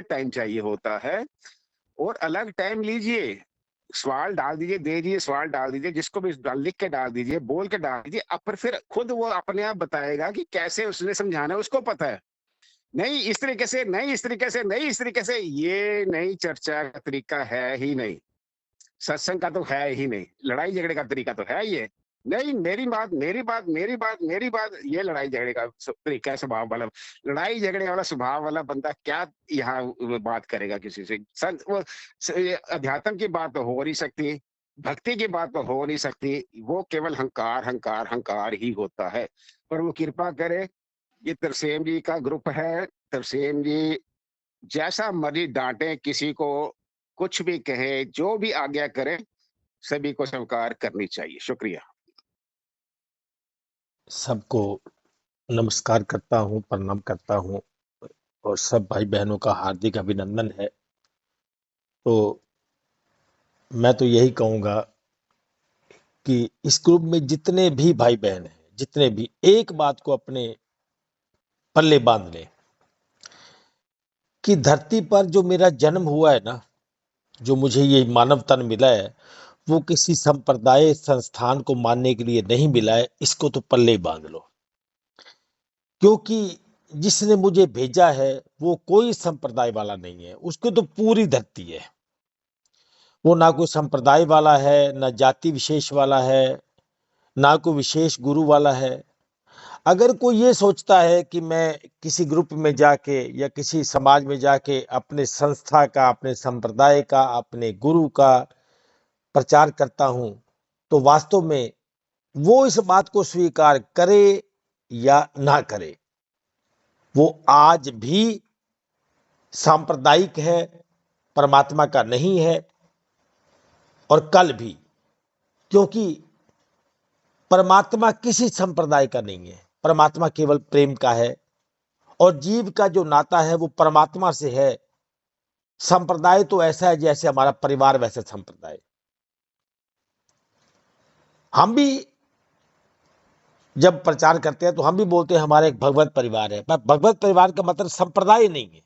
Time चाहिए होता है, और अलग टाइम लीजिए, सवाल डाल दीजिए, दे दीजिए, सवाल डाल दीजिए, जिसको भी लिख के डाल दीजिए, बोल के डाल दीजिए, अब फिर खुद वो अपने आप बताएगा कि कैसे उसने समझाना है, उसको पता है। नहीं इस तरीके से, नहीं इस तरीके से, नहीं इस तरीके से, ये नई चर्चा का तरीका है ही नहीं। सत्संग का तो है ही नहीं, लड़ाई झगड़े का तरीका तो है ये नहीं। मेरी बात, मेरी बात, मेरी बात, मेरी बात, ये लड़ाई झगड़े का तरीका है, स्वभाव वाला। लड़ाई झगड़े वाला स्वभाव वाला बंदा क्या यहाँ बात करेगा किसी से? संत वो अध्यात्म की बात तो हो नहीं सकती, भक्ति की बात तो हो नहीं सकती, वो केवल हंकार हंकार हंकार ही होता है। पर वो कृपा करे, ये तरसेम जी का ग्रुप है, तरसेम जी जैसा मर्जी डांटे किसी को, कुछ भी कहे, जो भी आज्ञा करे, सभी को स्वीकार करनी चाहिए। शुक्रिया। सबको नमस्कार करता हूँ, प्रणाम करता हूँ, और सब भाई बहनों का हार्दिक अभिनंदन है। तो मैं तो यही कहूँगा कि इस ग्रुप में जितने भी भाई बहन हैं, जितने भी, एक बात को अपने पल्ले बांध लें कि धरती पर जो मेरा जन्म हुआ है ना, जो मुझे ये मानव तन मिला है, वो किसी संप्रदाय संस्थान को मानने के लिए नहीं मिला है। इसको तो पल्ले ही बांध लो, क्योंकि जिसने मुझे भेजा है वो कोई संप्रदाय वाला नहीं है, उसको तो पूरी धरती है। वो ना कोई संप्रदाय वाला है, ना जाति विशेष वाला है, ना कोई विशेष गुरु वाला है। अगर कोई ये सोचता है कि मैं किसी ग्रुप में जाके या किसी समाज में जाके अपने संस्था का, अपने संप्रदाय का, अपने गुरु का प्रचार करता हूं, तो वास्तव में वो इस बात को स्वीकार करे या ना करे, वो आज भी सांप्रदायिक है, परमात्मा का नहीं है, और कल भी। क्योंकि परमात्मा किसी संप्रदाय का नहीं है, परमात्मा केवल प्रेम का है, और जीव का जो नाता है वो परमात्मा से है। संप्रदाय तो ऐसा है जैसे हमारा परिवार, वैसे संप्रदाय। हम भी जब प्रचार करते हैं तो हम भी बोलते हैं हमारा एक भगवत परिवार है, पर भगवत परिवार का मतलब संप्रदाय नहीं है।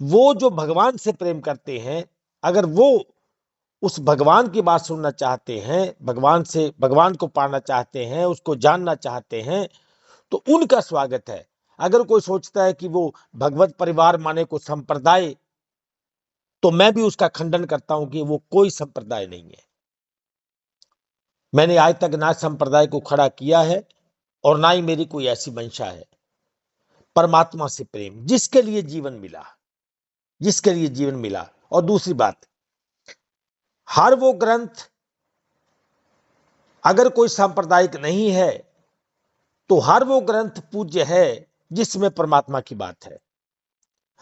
वो जो भगवान से प्रेम करते हैं, अगर वो उस भगवान की बात सुनना चाहते हैं, भगवान से, भगवान को पाना चाहते हैं, उसको जानना चाहते हैं, तो उनका स्वागत है। अगर कोई सोचता है कि वो भगवत परिवार माने को संप्रदाय, तो मैं भी उसका खंडन करता हूं कि वो कोई संप्रदाय नहीं है। मैंने आज तक ना संप्रदाय को खड़ा किया है, और ना ही मेरी कोई ऐसी मंशा है। परमात्मा से प्रेम, जिसके लिए जीवन मिला, जिसके लिए जीवन मिला। और दूसरी बात, हर वो ग्रंथ, अगर कोई सांप्रदायिक नहीं है तो हर वो ग्रंथ पूज्य है जिसमें परमात्मा की बात है।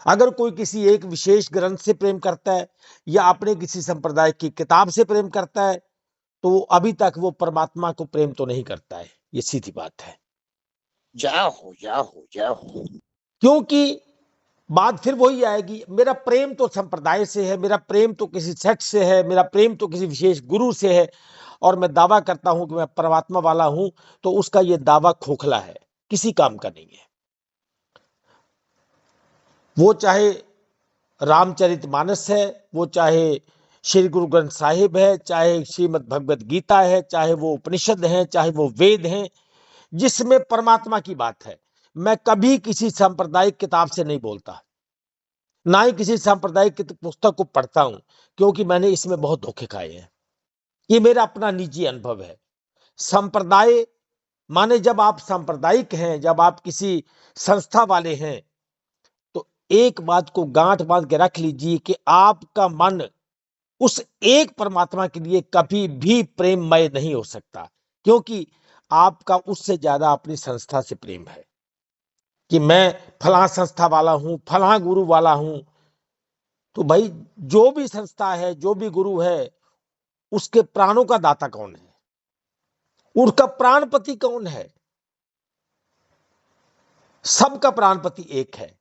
अगर कोई किसी एक विशेष ग्रंथ से प्रेम करता है या अपने किसी संप्रदाय की किताब से प्रेम करता है, तो अभी तक वो परमात्मा को प्रेम तो नहीं करता है। ये सीधी बात है। जय हो, जय हो, जय हो। क्योंकि बात फिर वही आएगी, मेरा प्रेम तो संप्रदाय से है, मेरा प्रेम तो किसी सेक्ट से है, मेरा प्रेम तो किसी विशेष गुरु से है, और मैं दावा करता हूं कि मैं परमात्मा वाला हूं, तो उसका यह दावा खोखला है, किसी काम का नहीं है। वो चाहे रामचरितमानस है, वो चाहे श्री गुरु ग्रंथ साहिब है, चाहे श्रीमद् भगवत गीता है, चाहे वो उपनिषद है, चाहे वो वेद हैं, जिसमें परमात्मा की बात है। मैं कभी किसी सांप्रदायिक किताब से नहीं बोलता, ना ही किसी सांप्रदायिक पुस्तक को पढ़ता हूं, क्योंकि मैंने इसमें बहुत धोखे खाए हैं। ये मेरा अपना निजी अनुभव है। संप्रदाय माने, जब आप सांप्रदायिक हैं, जब आप किसी संस्था वाले हैं, तो एक बात को गांठ बांध के रख लीजिए कि आपका मन उस एक परमात्मा के लिए कभी भी प्रेममय नहीं हो सकता, क्योंकि आपका उससे ज्यादा अपनी संस्था से प्रेम है कि मैं फलां संस्था वाला हूं, फलां गुरु वाला हूं। तो भाई, जो भी संस्था है, जो भी गुरु है, उसके प्राणों का दाता कौन है? उसका प्राणपति कौन है? सबका प्राणपति एक है।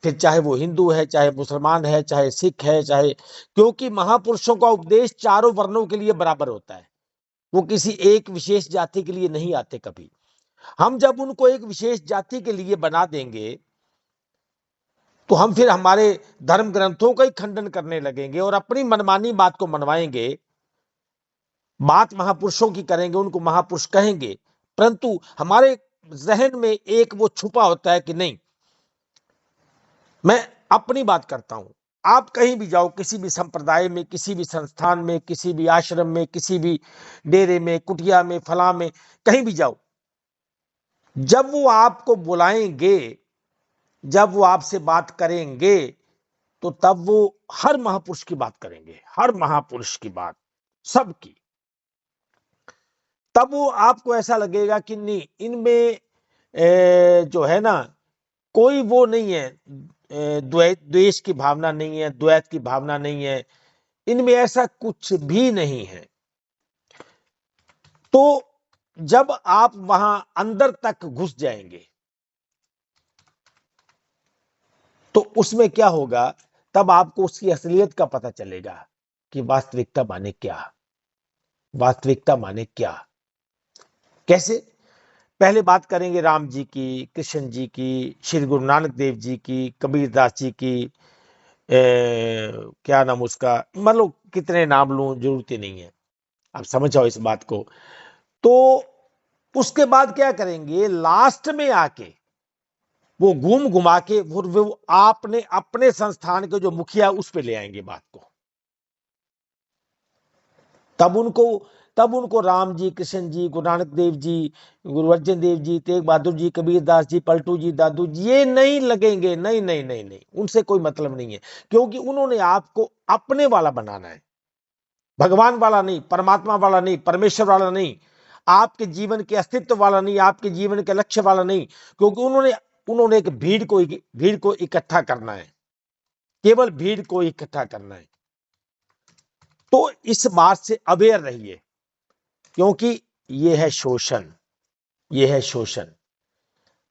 फिर चाहे वो हिंदू है, चाहे मुसलमान है, चाहे सिख है, चाहे, क्योंकि महापुरुषों का उपदेश चारों वर्णों के लिए बराबर होता है। वो किसी एक विशेष जाति के लिए नहीं आते कभी। हम जब उनको एक विशेष जाति के लिए बना देंगे, तो हम फिर हमारे धर्म ग्रंथों का ही खंडन करने लगेंगे और अपनी मनमानी बात को मनवाएंगे। बात महापुरुषों की करेंगे, उनको महापुरुष कहेंगे, परंतु हमारे जहन में एक वो छुपा होता है कि नहीं, मैं अपनी बात करता हूं। आप कहीं भी जाओ, किसी भी संप्रदाय में, किसी भी संस्थान में, किसी भी आश्रम में, किसी भी डेरे में, कुटिया में, फला में, कहीं भी जाओ, जब वो आपको बुलाएंगे, जब वो आपसे बात करेंगे, तो तब वो हर महापुरुष की बात करेंगे, हर महापुरुष की बात, सबकी। तब वो आपको ऐसा लगेगा कि नहीं, इनमें जो है ना, कोई वो नहीं है, द्वेष की भावना नहीं है, द्वैत की भावना नहीं है, इनमें ऐसा कुछ भी नहीं है। तो जब आप वहां अंदर तक घुस जाएंगे, तो उसमें क्या होगा, तब आपको उसकी असलियत का पता चलेगा कि वास्तविकता माने क्या, वास्तविकता माने क्या। कैसे? पहले बात करेंगे राम जी की, कृष्ण जी की, श्री गुरु नानक देव जी की, कबीरदास जी की, क्या नाम उसका, मतलब कितने नाम लूं, जरूरत ही नहीं है, आप समझ जाओ इस बात को। तो उसके बाद क्या करेंगे, लास्ट में आके वो घूम घुमा के वो आपने अपने संस्थान के जो मुखिया उस पे ले आएंगे बात को। तब उनको राम जी, कृष्ण जी, गुरु नानक देव जी, गुरु अर्जन देव जी, तेग बहादुर जी, कबीरदास जी, पलटू जी, दादू जी, ये नहीं लगेंगे। नहीं नहीं नहीं नहीं, उनसे कोई मतलब नहीं है, क्योंकि उन्होंने आपको अपने वाला बनाना है, भगवान वाला नहीं, परमात्मा वाला नहीं, परमेश्वर वाला नहीं, आपके जीवन के अस्तित्व वाला नहीं, आपके जीवन के लक्ष्य वाला नहीं, क्योंकि उन्होंने एक भीड़ को इकट्ठा करना है, केवल भीड़ को इकट्ठा करना है। तो इस बात से अवेयर रहिए, क्योंकि यह है शोषण, यह है शोषण।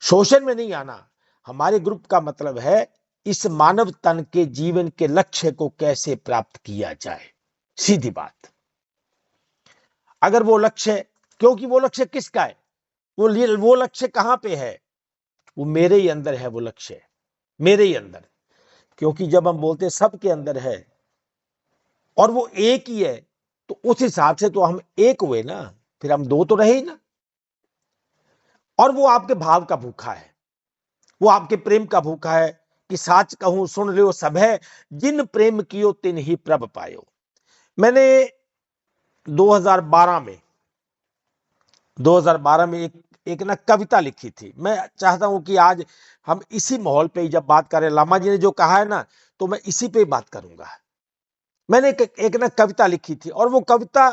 शोषण में नहीं आना। हमारे ग्रुप का मतलब है इस मानव तन के जीवन के लक्ष्य को कैसे प्राप्त किया जाए, सीधी बात। अगर वो लक्ष्य, क्योंकि वो लक्ष्य किसका है, वो लक्ष्य कहां पे है, वो मेरे ही अंदर है, वो लक्ष्य मेरे ही अंदर। क्योंकि जब हम बोलते सबके अंदर है और वो एक ही है, तो उस हिसाब से तो हम एक हुए ना, फिर हम दो तो रहे ही ना। और वो आपके भाव का भूखा है, वो आपके प्रेम का भूखा है कि साच कहूं सुन रहे हो सब है, जिन प्रेम कियो तिन ही प्रभ पायो। मैंने 2012 में एक ना कविता लिखी थी। मैं चाहता हूं कि आज हम इसी माहौल पे जब बात करें, लामा जी ने जो कहा है ना, तो मैं इसी पे बात करूंगा। मैंने एक ना कविता लिखी थी, और वो कविता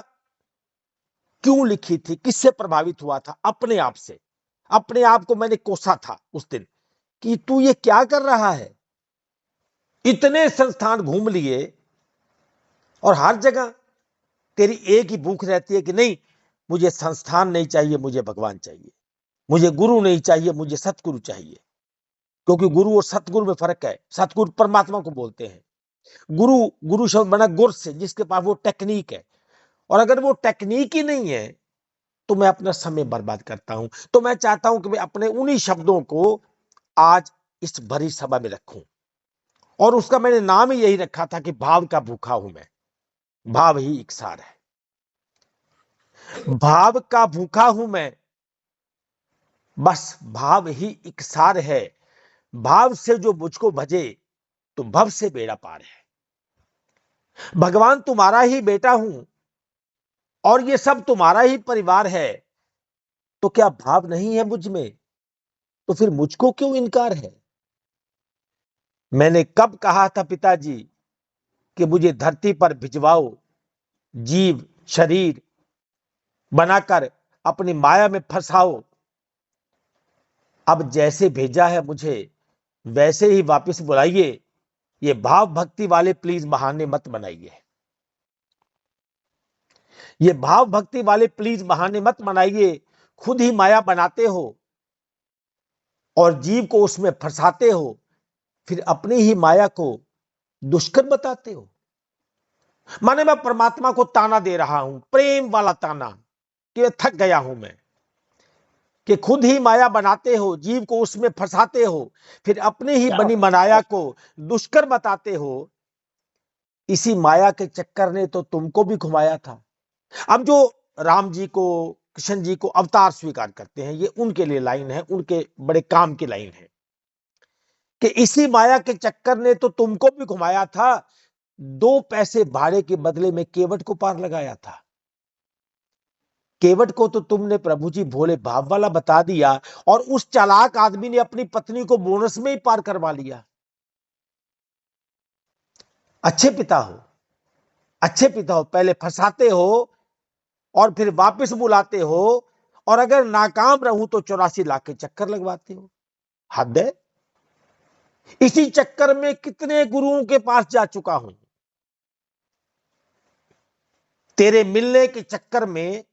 क्यों लिखी थी, किससे प्रभावित हुआ था, अपने आप से। अपने आप को मैंने कोसा था उस दिन कि तू ये क्या कर रहा है, इतने संस्थान घूम लिए और हर जगह तेरी एक ही भूख रहती है कि नहीं, मुझे संस्थान नहीं चाहिए, मुझे भगवान चाहिए, मुझे गुरु नहीं चाहिए, मुझे सतगुरु चाहिए। क्योंकि गुरु और सतगुरु में फर्क है। सतगुरु परमात्मा को बोलते हैं, गुरु, गुरु शब्द बना गुर से, जिसके पास वो टेक्निक है। और अगर वो टेक्निक ही नहीं है, तो मैं अपना समय बर्बाद करता हूं। तो मैं चाहता हूं कि मैं अपने उन्हीं शब्दों को आज इस भरी सभा में रखूं, और उसका मैंने नाम ही यही रखा था कि भाव का भूखा हूं मैं, भाव ही इकसार है, भाव का भूखा हूं मैं, बस भाव ही इकसार है। भाव से जो मुझको भजे, तो भव से बेड़ा पार है। भगवान तुम्हारा ही बेटा हूं और ये सब तुम्हारा ही परिवार है, तो क्या भाव नहीं है मुझ में, तो फिर मुझको क्यों इनकार है। मैंने कब कहा था पिताजी कि मुझे धरती पर भिजवाओ, जीव शरीर बनाकर अपनी माया में फंसाओ। अब जैसे भेजा है मुझे, वैसे ही वापस बुलाइए। ये भाव भक्ति वाले प्लीज बहाने मत बनाइए, ये भाव भक्ति वाले प्लीज बहाने मत बनाइए। खुद ही माया बनाते हो और जीव को उसमें फंसाते हो, फिर अपनी ही माया को दुष्कर बताते हो। माने मैं परमात्मा को ताना दे रहा हूं, प्रेम वाला ताना, कि थक गया हूं मैं। कि खुद ही माया बनाते हो, जीव को उसमें फंसाते हो, फिर अपनी ही बनी माया को दुष्कर बताते हो। इसी माया के चक्कर ने तो तुमको भी घुमाया था। अब जो राम जी को, कृष्ण जी को अवतार स्वीकार करते हैं, ये उनके लिए लाइन है, उनके बड़े काम की लाइन है कि इसी माया के चक्कर ने तो तुमको भी घुमाया था। 2 पैसे भाड़े के बदले में केवट को पार लगाया था। केवट को तो तुमने प्रभु जी भोले भाव वाला बता दिया, और उस चालाक आदमी ने अपनी पत्नी को बोनस में ही पार करवा लिया। अच्छे पिता हो, अच्छे पिता हो, पहले फंसाते हो और फिर वापस बुलाते हो, और अगर नाकाम रहूं तो 84 लाख के चक्कर लगवाते हो। हद है। इसी चक्कर में कितने गुरुओं के पास जा चुका हूं। तेरे मिलने के चक्कर में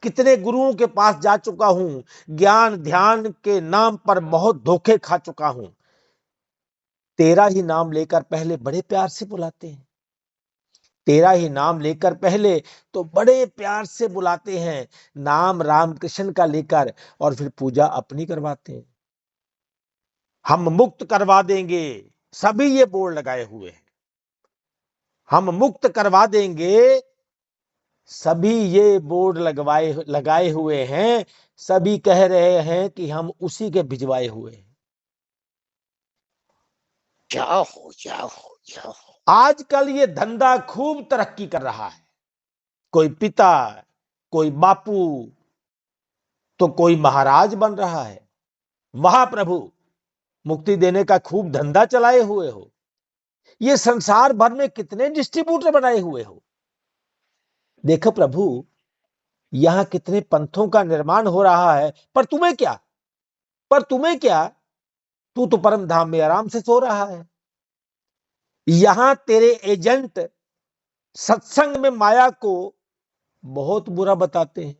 कितने गुरुओं के पास जा चुका हूं। ज्ञान ध्यान के नाम पर बहुत धोखे खा चुका हूं। तेरा ही नाम लेकर पहले बड़े प्यार से बुलाते हैं, तेरा ही नाम लेकर पहले तो बड़े प्यार से बुलाते हैं, नाम राम कृष्ण का लेकर, और फिर पूजा अपनी करवाते हैं। हम मुक्त करवा देंगे, सभी ये बोर्ड लगाए हुए हैं, हम मुक्त करवा देंगे, सभी ये बोर्ड लगाए हुए हैं। सभी कह रहे हैं कि हम उसी के भिजवाए हुए हैं। जाओ। आजकल ये धंधा खूब तरक्की कर रहा है। कोई पिता, कोई बापू, तो कोई महाराज बन रहा है। वाह प्रभु, मुक्ति देने का खूब धंधा चलाए हुए हो। ये संसार भर में कितने डिस्ट्रीब्यूटर बनाए हुए हो। देखो प्रभु, यहां कितने पंथों का निर्माण हो रहा है, पर तुम्हें क्या, पर तुम्हें क्या, तू तो परम धाम में आराम से सो रहा है। यहां तेरे एजेंट सत्संग में माया को बहुत बुरा बताते हैं,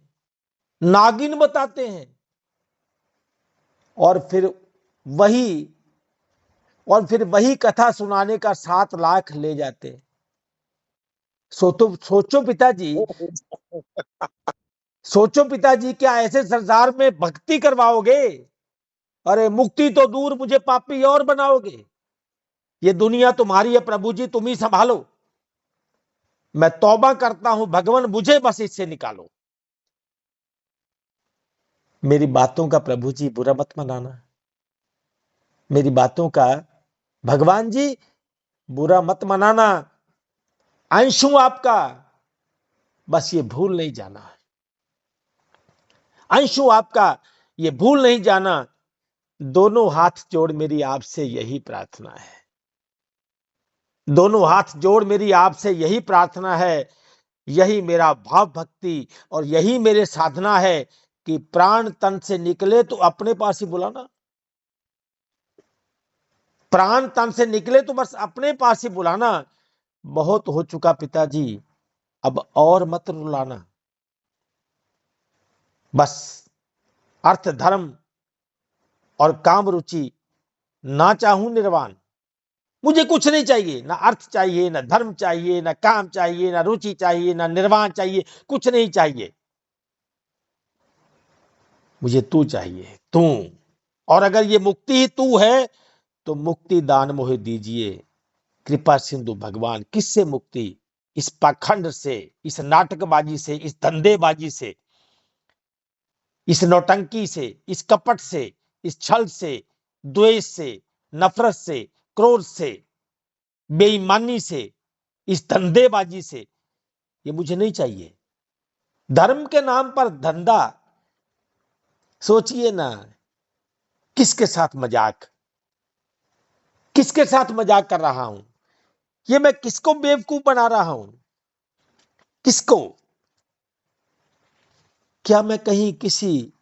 नागिन बताते हैं, और फिर वही कथा सुनाने का 7 लाख ले जाते हैं। सोचो पिताजी, सोचो पिताजी, क्या ऐसे संसार में भक्ति करवाओगे? अरे मुक्ति तो दूर, मुझे पापी और बनाओगे। ये दुनिया तुम्हारी है प्रभु जी, तुम ही संभालो। मैं तौबा करता हूं भगवान, मुझे बस इससे निकालो। मेरी बातों का प्रभु जी बुरा मत मनाना, मेरी बातों का भगवान जी बुरा मत मनाना। अंश हूं आपका, बस ये भूल नहीं जाना है। अंश हूं आपका, ये भूल नहीं जाना। दोनों हाथ जोड़ मेरी आपसे यही प्रार्थना है, दोनों हाथ जोड़ मेरी आपसे यही प्रार्थना है, यही मेरा भाव भक्ति और यही मेरे साधना है कि प्राण तन से निकले तो अपने पास ही बुलाना। प्राण तन से निकले तो बस अपने पास ही बुलाना। बहुत हो चुका पिताजी, अब और मत रुलाना। बस अर्थ धर्म और काम रुचि, ना चाहूं निर्वाण। मुझे कुछ नहीं चाहिए, ना अर्थ चाहिए, ना धर्म चाहिए, ना काम चाहिए, ना रुचि चाहिए, ना निर्वाण चाहिए, कुछ नहीं चाहिए। मुझे तू चाहिए, तू। और अगर ये मुक्ति ही तू है तो मुक्ति दान मोहे दीजिए, कृपा सिंधु भगवान। किससे मुक्ति? इस पाखंड से, इस नाटकबाजी से, इस धंधेबाजी से, इस नौटंकी से, इस कपट से, इस छल से, द्वेष से, नफरत से, क्रोध से, बेईमानी से, इस धंधेबाजी से। ये मुझे नहीं चाहिए। धर्म के नाम पर धंधा, सोचिए ना, किसके साथ मजाक, किसके साथ मजाक कर रहा हूं? ये मैं किसको बेवकूफ बना रहा हूं? किसको? क्या मैं कहीं किसी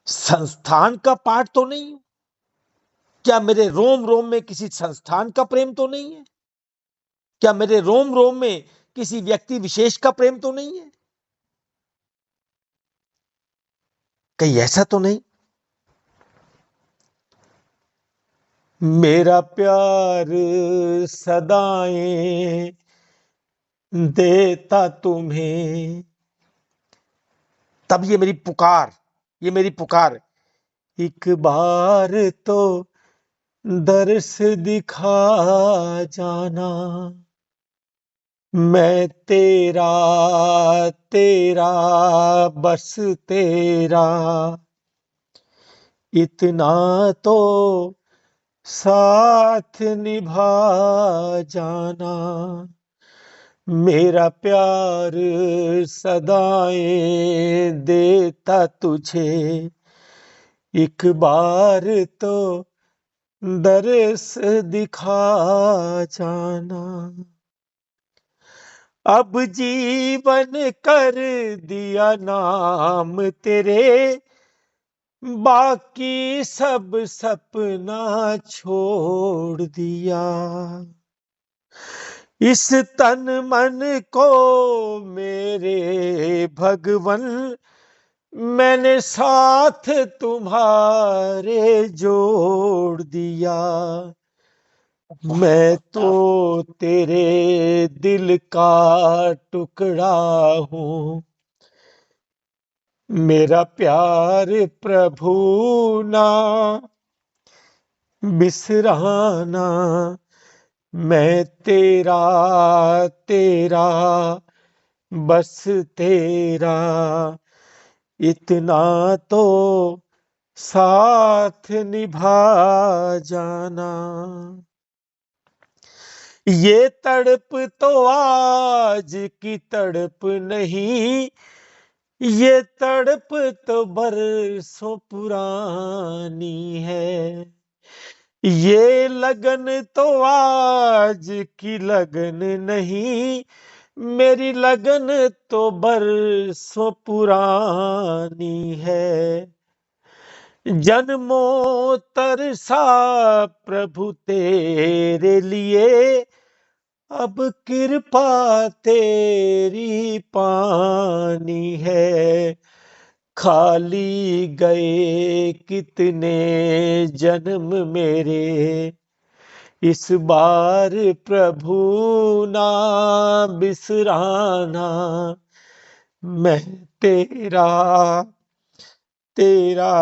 संस्थान का पाठ तो नहीं हूं? क्या मेरे रोम रोम में किसी संस्थान का प्रेम तो नहीं है? क्या मेरे रोम रोम में किसी व्यक्ति विशेष का प्रेम तो नहीं है? कहीं ऐसा तो नहीं? मेरा प्यार सदाएं देता तुम्हें। तब ये मेरी पुकार, ये मेरी पुकार है। एक बार तो दर्श दिखा जाना, मैं तेरा तेरा बस तेरा, इतना तो साथ निभा जाना, मेरा प्यार सदाएं देता तुझे, एक बार तो दर्श दिखा जाना। अब जीवन कर दिया नाम तेरे, बाकी सब सपना छोड़ दिया, इस तन मन को मेरे भगवन मैंने साथ तुम्हारे जोड़ दिया, मैं तो तेरे दिल का टुकड़ा हूँ, मेरा प्यार प्रभु ना बिसराना, मैं तेरा तेरा बस तेरा, इतना तो साथ निभा जाना। ये तड़प तो आज की तड़प नहीं, ये तड़प तो बरसों पुरानी है, ये लगन तो आज की लगन नहीं, मेरी लगन तो बरसों पुरानी है, जन्मों तरसा प्रभु तेरे लिए, अब कृपा तेरी पानी है, खाली गए कितने जन्म मेरे, इस बार प्रभु ना बिसराना, मैं तेरा तेरा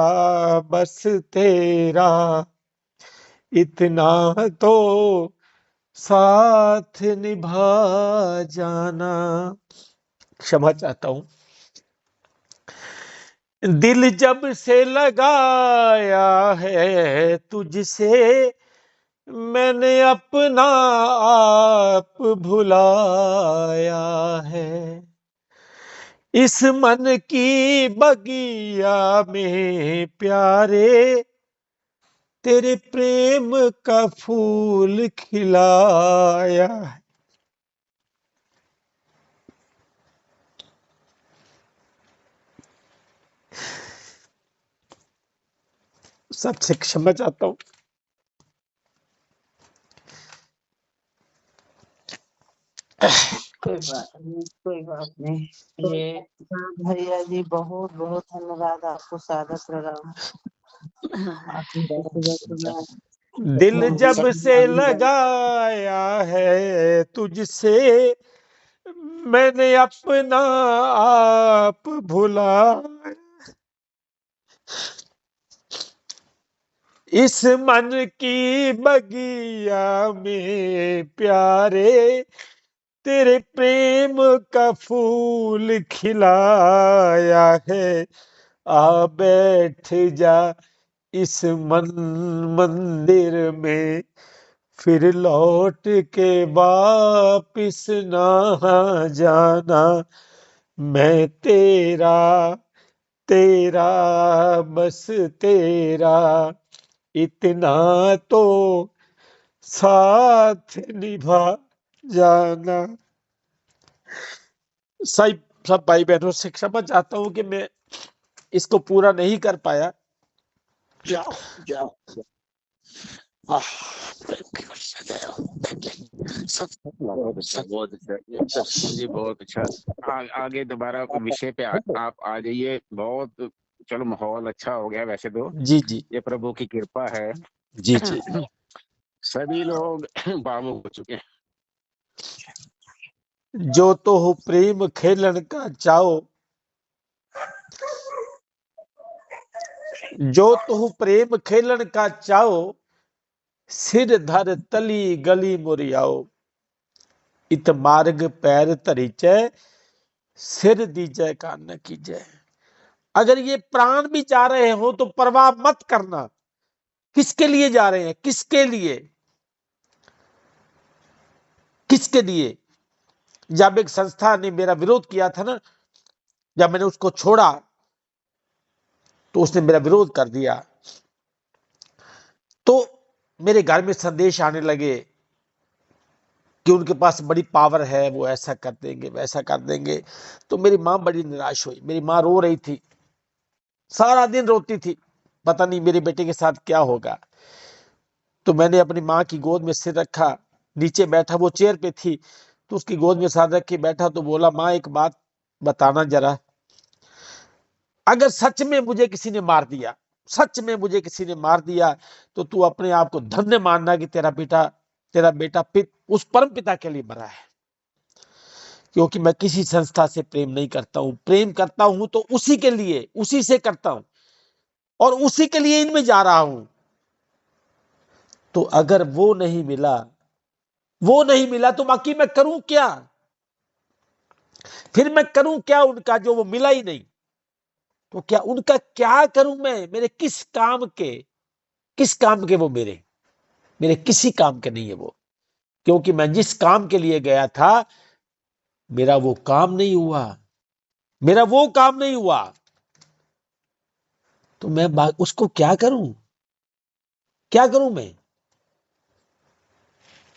बस तेरा, इतना तो साथ निभा जाना। क्षमा चाहता हूं। दिल जब से लगाया है तुझसे, मैंने अपना आप भुलाया है, इस मन की बगिया में प्यारे, तेरे प्रेम का फूल खिलाया है। सबसे क्षमा चाहता हूं। कोई बात नहीं। ये भैया जी बहुत बहुत धन्यवाद आपको, सादर प्रणाम। आपने सुबह दिल जब से लगाया है तुझसे, मैंने अपना आप भुलाया, इस मन की बगिया में प्यारे, तेरे प्रेम का फूल खिलाया है, आ बैठ जा इस मंदिर में, फिर लौट के वापिस ना जाना, मैं तेरा तेरा बस तेरा, इतना तो साथ निभा जाना। सब भाई बहनों से क्षमा चाहता हूं कि मैं इसको पूरा नहीं कर पाया। जाओ जाओ। जी बहुत अच्छा। आगे दोबारा विषय पे आप आ जाइए। बहुत चलो, माहौल अच्छा हो गया वैसे तो। जी जी ये प्रभु की कृपा है। जी जी। सभी लोग भावुक हो चुके हैं। जो तो हो प्रेम खेलन का चाओ, जो तुहु प्रेम खेलन का चाओ, सिर धर तली गली मुरियाओ। इत मार्ग पैर धरीचै, सिर दीजै कान कीजै। अगर ये प्राण भी जा रहे हो तो परवाह मत करना। किसके लिए जा रहे हैं? किसके लिए? किसके लिए? जब एक संस्था ने मेरा विरोध किया था ना, जब मैंने उसको छोड़ा तो उसने मेरा विरोध कर दिया, तो मेरे घर में संदेश आने लगे कि उनके पास बड़ी पावर है, वो ऐसा कर देंगे वैसा कर देंगे। तो मेरी माँ बड़ी निराश हुई। मेरी माँ रो रही थी, सारा दिन रोती थी, पता नहीं मेरे बेटे के साथ क्या होगा। तो मैंने अपनी माँ की गोद में सिर रखा, नीचे बैठा, वो चेयर पे थी, तो उसकी गोद में सर रख के बैठा, तो बोला, माँ एक बात बताना जरा, अगर सच में मुझे किसी ने मार दिया, सच में मुझे किसी ने मार दिया, तो तू अपने आप को धन्य मानना कि तेरा बेटा उस परम पिता के लिए मरा है। क्योंकि मैं किसी संस्था से प्रेम नहीं करता हूं। प्रेम करता हूं तो उसी के लिए, उसी से करता हूं और उसी के लिए इनमें जा रहा हूं। तो अगर वो नहीं मिला तो बाकी मैं करूं क्या? फिर मैं करूं क्या उनका, जो वो मिला ही नहीं? तो क्या उनका क्या करूं मैं? मेरे किस काम के वो मेरे किसी काम के नहीं है वो। क्योंकि मैं जिस काम के लिए गया था, मेरा वो काम नहीं हुआ। तो मैं उसको क्या करूं मैं?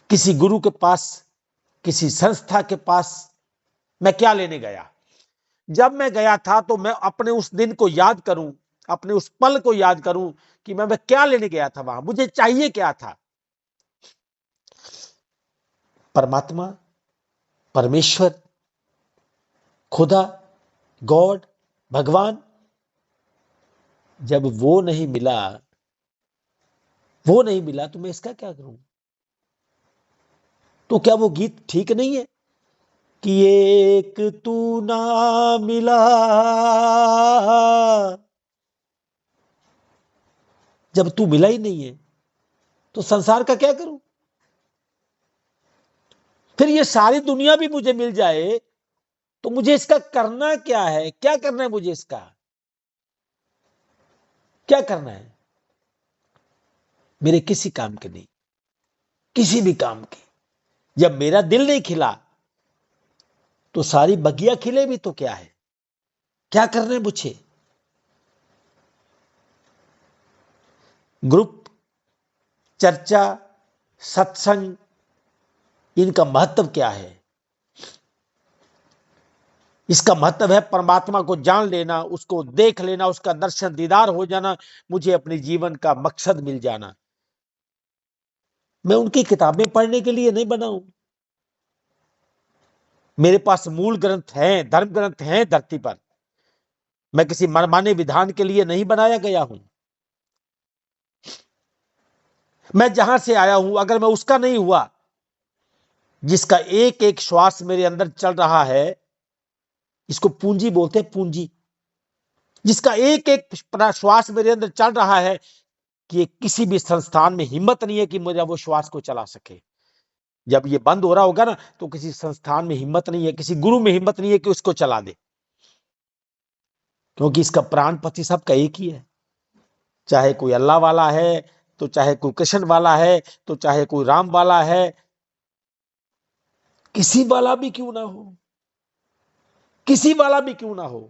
किसी गुरु के पास, किसी संस्था के पास मैं क्या लेने गया? जब मैं गया था तो मैं अपने उस दिन को याद करूं, अपने उस पल को याद करूं कि मैं क्या लेने गया था वहां, मुझे चाहिए क्या था? परमात्मा, परमेश्वर, खुदा, गॉड, भगवान। जब वो नहीं मिला तो मैं इसका क्या करूं? तो क्या वो गीत ठीक नहीं है कि एक तू ना मिला, जब तू मिला ही नहीं है तो संसार का क्या करूं? फिर ये सारी दुनिया भी मुझे मिल जाए तो मुझे इसका करना क्या है? क्या करना है मुझे इसका? क्या करना है? मेरे किसी काम के नहीं, किसी भी काम के। जब मेरा दिल नहीं खिला तो सारी बगिया खिले भी तो क्या है? क्या करना है मुझे? ग्रुप, चर्चा, सत्संग, इनका महत्व क्या है? इसका महत्व है परमात्मा को जान लेना, उसको देख लेना, उसका दर्शन दीदार हो जाना, मुझे अपने जीवन का मकसद मिल जाना। मैं उनकी किताबें पढ़ने के लिए नहीं बना हूं। मेरे पास मूल ग्रंथ हैं, धर्म ग्रंथ हैं धरती पर। मैं किसी मनमाने विधान के लिए नहीं बनाया गया हूं। मैं जहां से आया हूं, अगर मैं उसका नहीं हुआ, जिसका एक एक श्वास मेरे अंदर चल रहा है, इसको पूंजी बोलते हैं, पूंजी। जिसका एक एक श्वास मेरे अंदर चल रहा है, कि किसी भी संस्थान में हिम्मत नहीं है कि मेरा वो श्वास को चला सके। जब ये बंद हो रहा होगा ना, तो किसी संस्थान में हिम्मत नहीं है, किसी गुरु में हिम्मत नहीं है कि उसको चला दे। क्योंकि इसका प्राण पति सबका एक ही है। चाहे कोई अल्लाह वाला है, तो चाहे कोई कृष्ण वाला है, तो चाहे कोई राम वाला है, किसी वाला भी क्यों ना हो, किसी वाला भी क्यों ना हो,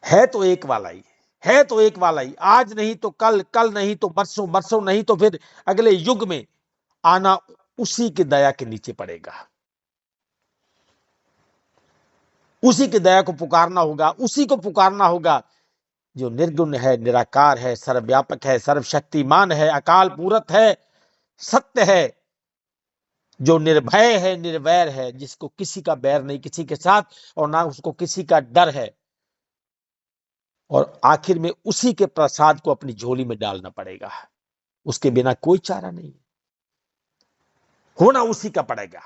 है तो एक वाला ही, है तो एक वाला ही। आज नहीं तो कल, कल नहीं तो बरसों, बरसों नहीं तो फिर अगले युग में आना उसी की दया के नीचे पड़ेगा। उसी की दया को पुकारना होगा, उसी को पुकारना होगा जो निर्गुण है, निराकार है, सर्वव्यापक है, सर्वशक्तिमान है, अकाल पूरत है, सत्य है, जो निर्भय है, निर्वैर है, जिसको किसी का बैर नहीं किसी के साथ, और ना उसको किसी का डर है। और आखिर में उसी के प्रसाद को अपनी झोली में डालना पड़ेगा। उसके बिना कोई चारा नहीं, होना उसी का पड़ेगा।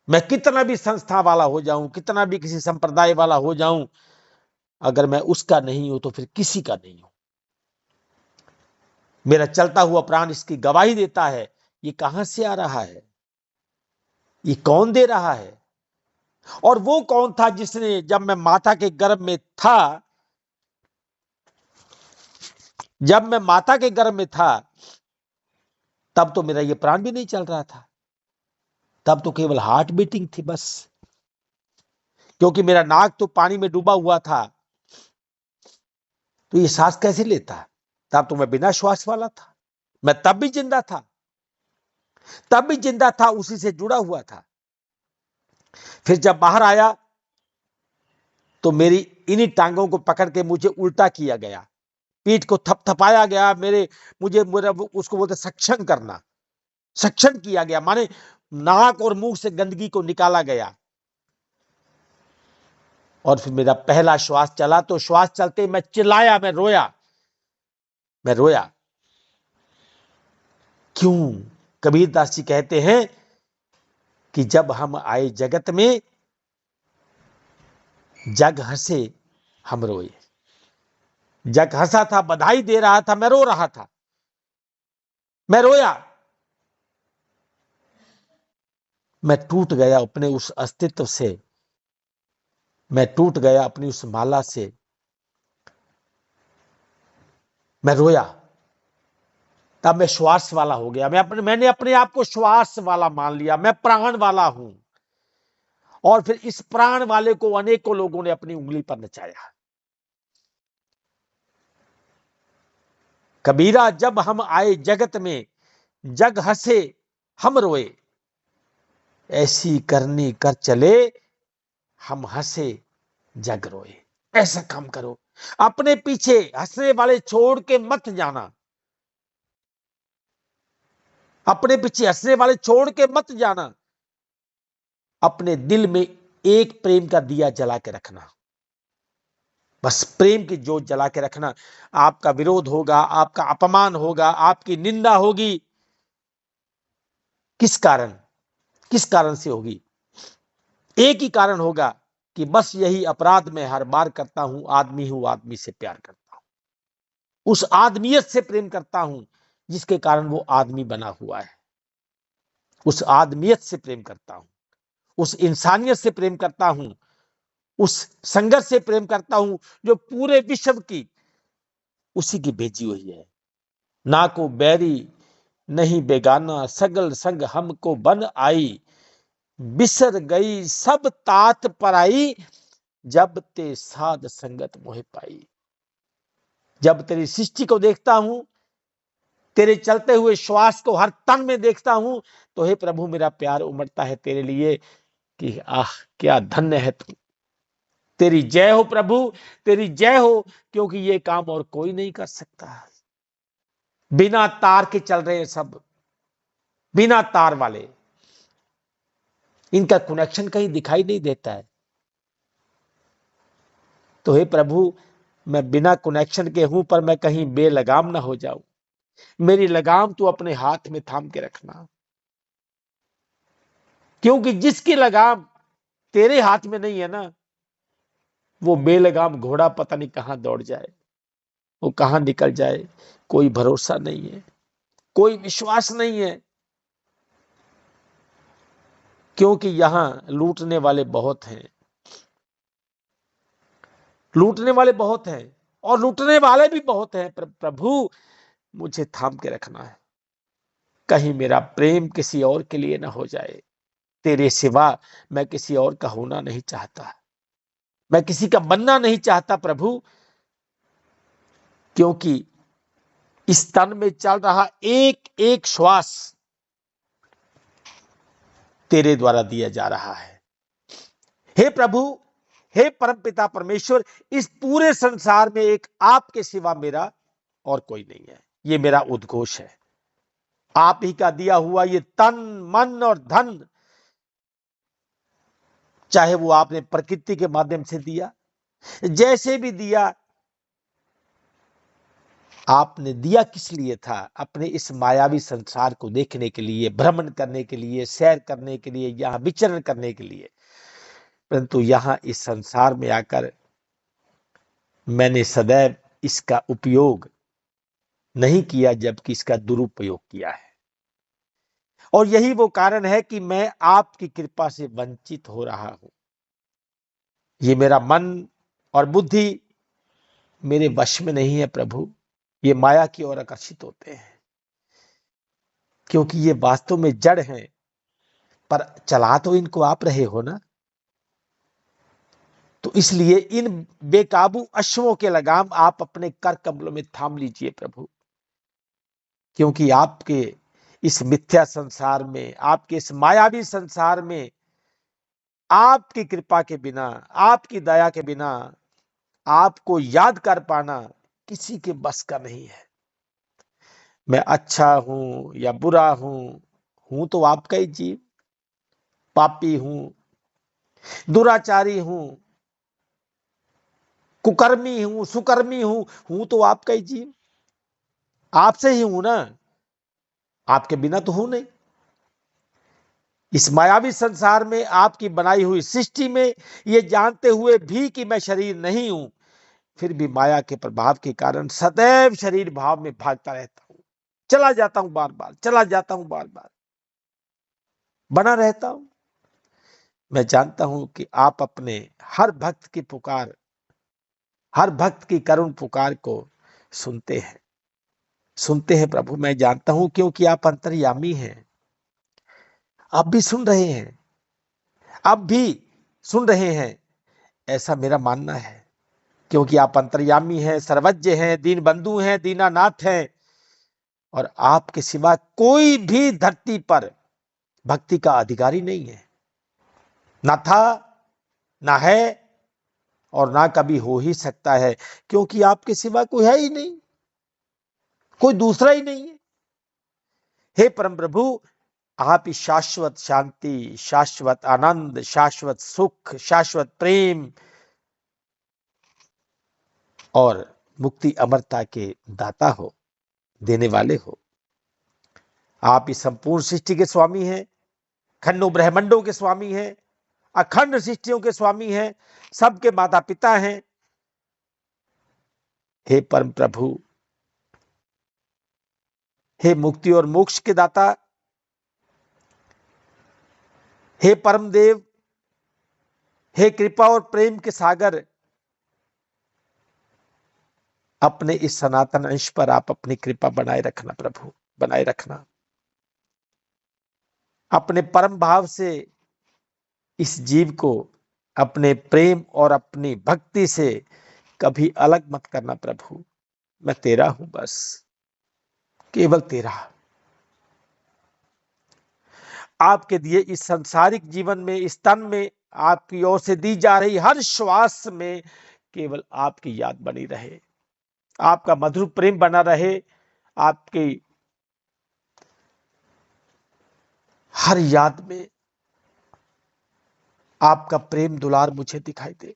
मैं कितना भी संस्था वाला हो जाऊं, कितना भी किसी संप्रदाय वाला हो जाऊं, अगर मैं उसका नहीं हूं तो फिर किसी का नहीं हूं। मेरा चलता हुआ प्राण इसकी गवाही देता है। ये कहां से आ रहा है, ये कौन दे रहा है? और वो कौन था जिसने जब मैं माता के गर्भ में था, जब मैं माता के गर्भ में था, तब तो मेरा ये प्राण भी नहीं चल रहा था, तब तो केवल हार्ट बीटिंग थी बस, क्योंकि मेरा नाक तो पानी में डूबा हुआ था, तो ये सांस कैसे लेता? तब तो मैं बिना श्वास वाला था। मैं तब भी जिंदा था, तब भी जिंदा था, उसी से जुड़ा हुआ था। फिर जब बाहर आया तो मेरी इन्हीं टांगों को पकड़ के मुझे उल्टा किया गया, पीठ को थपथपाया गया, मुझे उसको बोलते सक्शन करना, सक्शन किया गया, माने नाक और मुंह से गंदगी को निकाला गया। और फिर मेरा पहला श्वास चला, तो श्वास चलते मैं चिल्लाया, मैं रोया। क्यों? कबीरदास जी कहते हैं कि जब हम आए जगत में, जग हंसे हम रोए। जग हंसा था, बधाई दे रहा था, मैं रो रहा था, मैं रोया। मैं टूट गया अपने उस अस्तित्व से, मैं टूट गया अपनी उस माला से, मैं रोया। तब मैं श्वास वाला हो गया, मैंने अपने आप को श्वास वाला मान लिया, मैं प्राण वाला हूं। और फिर इस प्राण वाले को अनेकों लोगों ने अपनी उंगली पर नचाया। कबीरा, जब हम आए जगत में, जग हंसे हम रोए, ऐसी करनी कर चले हम हंसे जग रोए। ऐसा काम करो, अपने पीछे हंसने वाले छोड़ के मत जाना, अपने पीछे हंसने वाले छोड़ के मत जाना। अपने दिल में एक प्रेम का दिया जला के रखना, बस प्रेम की जोत जला के रखना। आपका विरोध होगा, आपका अपमान होगा, आपकी निंदा होगी, किस कारण से होगी? एक ही कारण होगा कि बस यही अपराध मैं हर बार करता हूं, आदमी हूं, आदमी से प्यार करता हूं, उस आदमियत से प्रेम करता हूं जिसके कारण वो आदमी बना हुआ है, उस आदमियत से प्रेम करता हूं, उस इंसानियत से प्रेम करता हूं, उस संघर्ष से प्रेम करता हूं जो पूरे विश्व की उसी की भेजी हुई है। ना को बैरी नहीं बेगाना, सगल संग हमको बन आई, बिसर गई सब तात पराई, जब ते साध संगत मोह पाई। जब तेरी सृष्टि को देखता हूं, तेरे चलते हुए श्वास को हर तन में देखता हूं, तो हे प्रभु मेरा प्यार उमड़ता है तेरे लिए कि आह क्या धन्य है तू। तेरी जय हो प्रभु, तेरी जय हो, क्योंकि ये काम और कोई नहीं कर सकता। बिना तार के चल रहे हैं सब, बिना तार वाले, इनका कनेक्शन कहीं दिखाई नहीं देता है। तो हे प्रभु, मैं बिना कनेक्शन के हूं, पर मैं कहीं बेलगाम ना हो जाऊं। मेरी लगाम तू अपने हाथ में थाम के रखना, क्योंकि जिसकी लगाम तेरे हाथ में नहीं है ना, वो बेलगाम घोड़ा पता नहीं कहां दौड़ जाए, वो कहां निकल जाए, कोई भरोसा नहीं है, कोई विश्वास नहीं है। क्योंकि यहां लूटने वाले बहुत हैं, लूटने वाले बहुत हैं और लूटने वाले भी बहुत हैं। प्रभु मुझे थाम के रखना है, कहीं मेरा प्रेम किसी और के लिए ना हो जाए। तेरे सिवा मैं किसी और का होना नहीं चाहता, मैं किसी का बनना नहीं चाहता प्रभु, क्योंकि इस तन में चल रहा एक एक श्वास तेरे द्वारा दिया जा रहा है। हे प्रभु, हे परमपिता परमेश्वर, इस पूरे संसार में एक आपके सिवा मेरा और कोई नहीं है। ये मेरा उद्घोष है। आप ही का दिया हुआ ये तन मन और धन, चाहे वो आपने प्रकृति के माध्यम से दिया, जैसे भी दिया, आपने दिया किस लिए था? अपने इस मायावी संसार को देखने के लिए, भ्रमण करने के लिए, सैर करने के लिए, यहां विचरण करने के लिए। परंतु यहां इस संसार में आकर मैंने सदैव इसका उपयोग नहीं किया, जबकि इसका दुरुपयोग किया है। और यही वो कारण है कि मैं आपकी कृपा से वंचित हो रहा हूं। ये मेरा मन और बुद्धि मेरे वश में नहीं है प्रभु। ये माया की ओर आकर्षित होते हैं, क्योंकि ये वास्तव में जड़ हैं, पर चला तो इनको आप रहे हो ना। तो इसलिए इन बेकाबू अश्वों के लगाम आप अपने कर कमलों में थाम लीजिए प्रभु, क्योंकि आपके इस मिथ्या संसार में, आपके इस मायावी संसार में आपकी कृपा के बिना, आपकी दया के बिना आपको याद कर पाना किसी के बस का नहीं है। मैं अच्छा हूं या बुरा हूं तो आपका ही जीव। पापी हूं, दुराचारी हूं, कुकर्मी हूं, सुकर्मी हूं तो आपका ही जीव। आपसे ही हूं ना, आपके बिना तो हूं नहीं। इस मायावी संसार में, आपकी बनाई हुई सृष्टि में, ये जानते हुए भी कि मैं शरीर नहीं हूं, फिर भी माया के प्रभाव के कारण सदैव शरीर भाव में भागता रहता हूं। चला जाता हूं बार बार, चला जाता हूं बार बार, बना रहता हूं। मैं जानता हूं कि आप अपने हर भक्त की पुकार, हर भक्त की करुण पुकार को सुनते हैं, सुनते हैं प्रभु। मैं जानता हूं, क्योंकि आप अंतर्यामी हैं। आप भी सुन रहे हैं, अब भी सुन रहे हैं, ऐसा मेरा मानना है, क्योंकि आप अंतर्यामी हैं, सर्वज्ञ हैं, दीन बंधु हैं, दीनानाथ हैं, और आपके सिवा कोई भी धरती पर भक्ति का अधिकारी नहीं है। ना था, ना है, और ना कभी हो ही सकता है, क्योंकि आपके सिवा कोई है ही नहीं, कोई दूसरा ही नहीं है। हे परम प्रभु, आप ही शाश्वत शांति, शाश्वत आनंद, शाश्वत सुख, शाश्वत प्रेम और मुक्ति अमरता के दाता हो, देने वाले हो। आप ही संपूर्ण सृष्टि के स्वामी हैं, खंडों ब्रह्मंडों के स्वामी हैं, अखंड सृष्टियों के स्वामी हैं, सबके माता पिता हैं। हे परम प्रभु, हे मुक्ति और मोक्ष के दाता, हे परम देव, हे कृपा और प्रेम के सागर, अपने इस सनातन अंश पर आप अपनी कृपा बनाए रखना प्रभु, बनाए रखना। अपने परम भाव से इस जीव को अपने प्रेम और अपनी भक्ति से कभी अलग मत करना प्रभु। मैं तेरा हूं, बस केवल तेरा। आपके दिए इस सांसारिक जीवन में, इस तन में, आपकी ओर से दी जा रही हर श्वास में केवल आपकी याद बनी रहे, आपका मधुर प्रेम बना रहे, आपकी हर याद में आपका प्रेम दुलार मुझे दिखाई दे।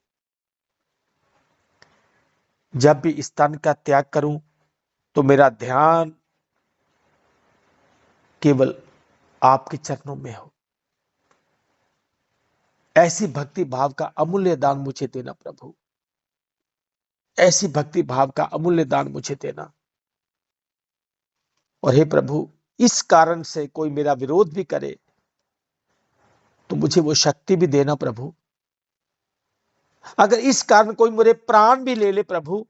जब भी इस तन का त्याग करूं तो मेरा ध्यान केवल आपके चरणों में हो। ऐसी भक्ति भाव का अमूल्य दान मुझे देना प्रभु, ऐसी भक्ति भाव का अमूल्य दान मुझे देना। और हे प्रभु, इस कारण से कोई मेरा विरोध भी करे तो मुझे वो शक्ति भी देना प्रभु। अगर इस कारण कोई मेरे प्राण भी ले ले प्रभु,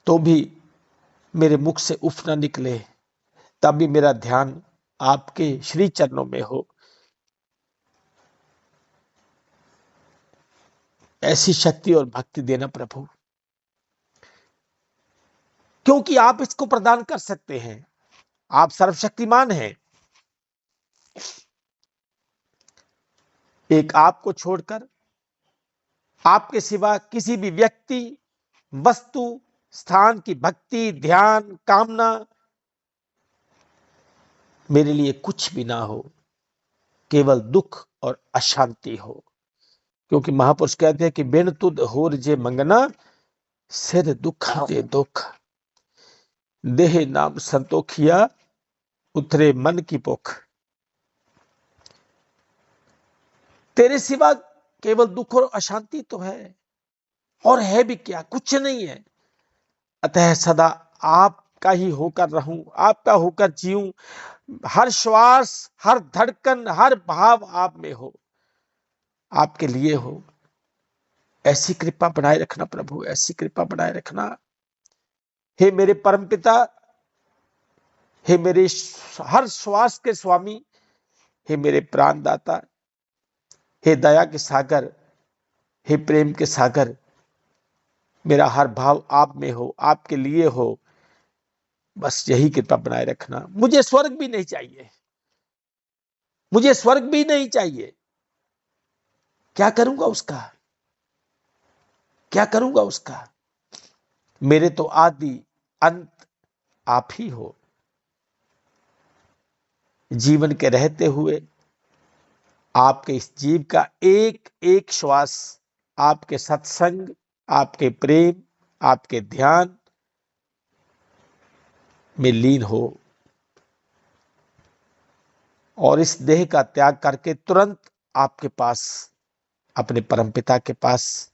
तो भी मेरे मुख से उफ ना निकले, तब भी मेरा ध्यान आपके श्री चरणों में हो। ऐसी शक्ति और भक्ति देना प्रभु, क्योंकि आप इसको प्रदान कर सकते हैं। आप सर्वशक्तिमान हैं। एक आपको छोड़कर आपके सिवा किसी भी व्यक्ति, वस्तु, स्थान की भक्ति, ध्यान, कामना मेरे लिए कुछ भी ना हो, केवल दुख और अशांति हो। क्योंकि महापुरुष कहते हैं कि बिन तुद होर जे मंगना, सिर दुख दे दुख, देह नाम संतोखिया, उतरे मन की भूख। तेरे सिवा केवल दुख और अशांति तो है। और है भी क्या, कुछ नहीं है। अतः सदा आपका ही होकर रहूं, आपका होकर जीऊं, हर श्वास, हर धड़कन, हर भाव आप में हो, आपके लिए हो। ऐसी कृपा बनाए रखना प्रभु, ऐसी कृपा बनाए रखना। हे मेरे परमपिता, हे मेरे हर श्वास के स्वामी, हे मेरे प्राणदाता, हे दया के सागर, हे प्रेम के सागर, मेरा हर भाव आप में हो, आपके लिए हो। बस यही कृपा बनाए रखना। मुझे स्वर्ग भी नहीं चाहिए, मुझे स्वर्ग भी नहीं चाहिए। क्या करूंगा उसका, क्या करूंगा उसका? मेरे तो आदि अंत आप ही हो। जीवन के रहते हुए आपके इस जीव का एक एक श्वास आपके सत्संग, आपके प्रेम, आपके ध्यान में लीन हो, और इस देह का त्याग करके तुरंत आपके पास, अपने परमपिता के पास,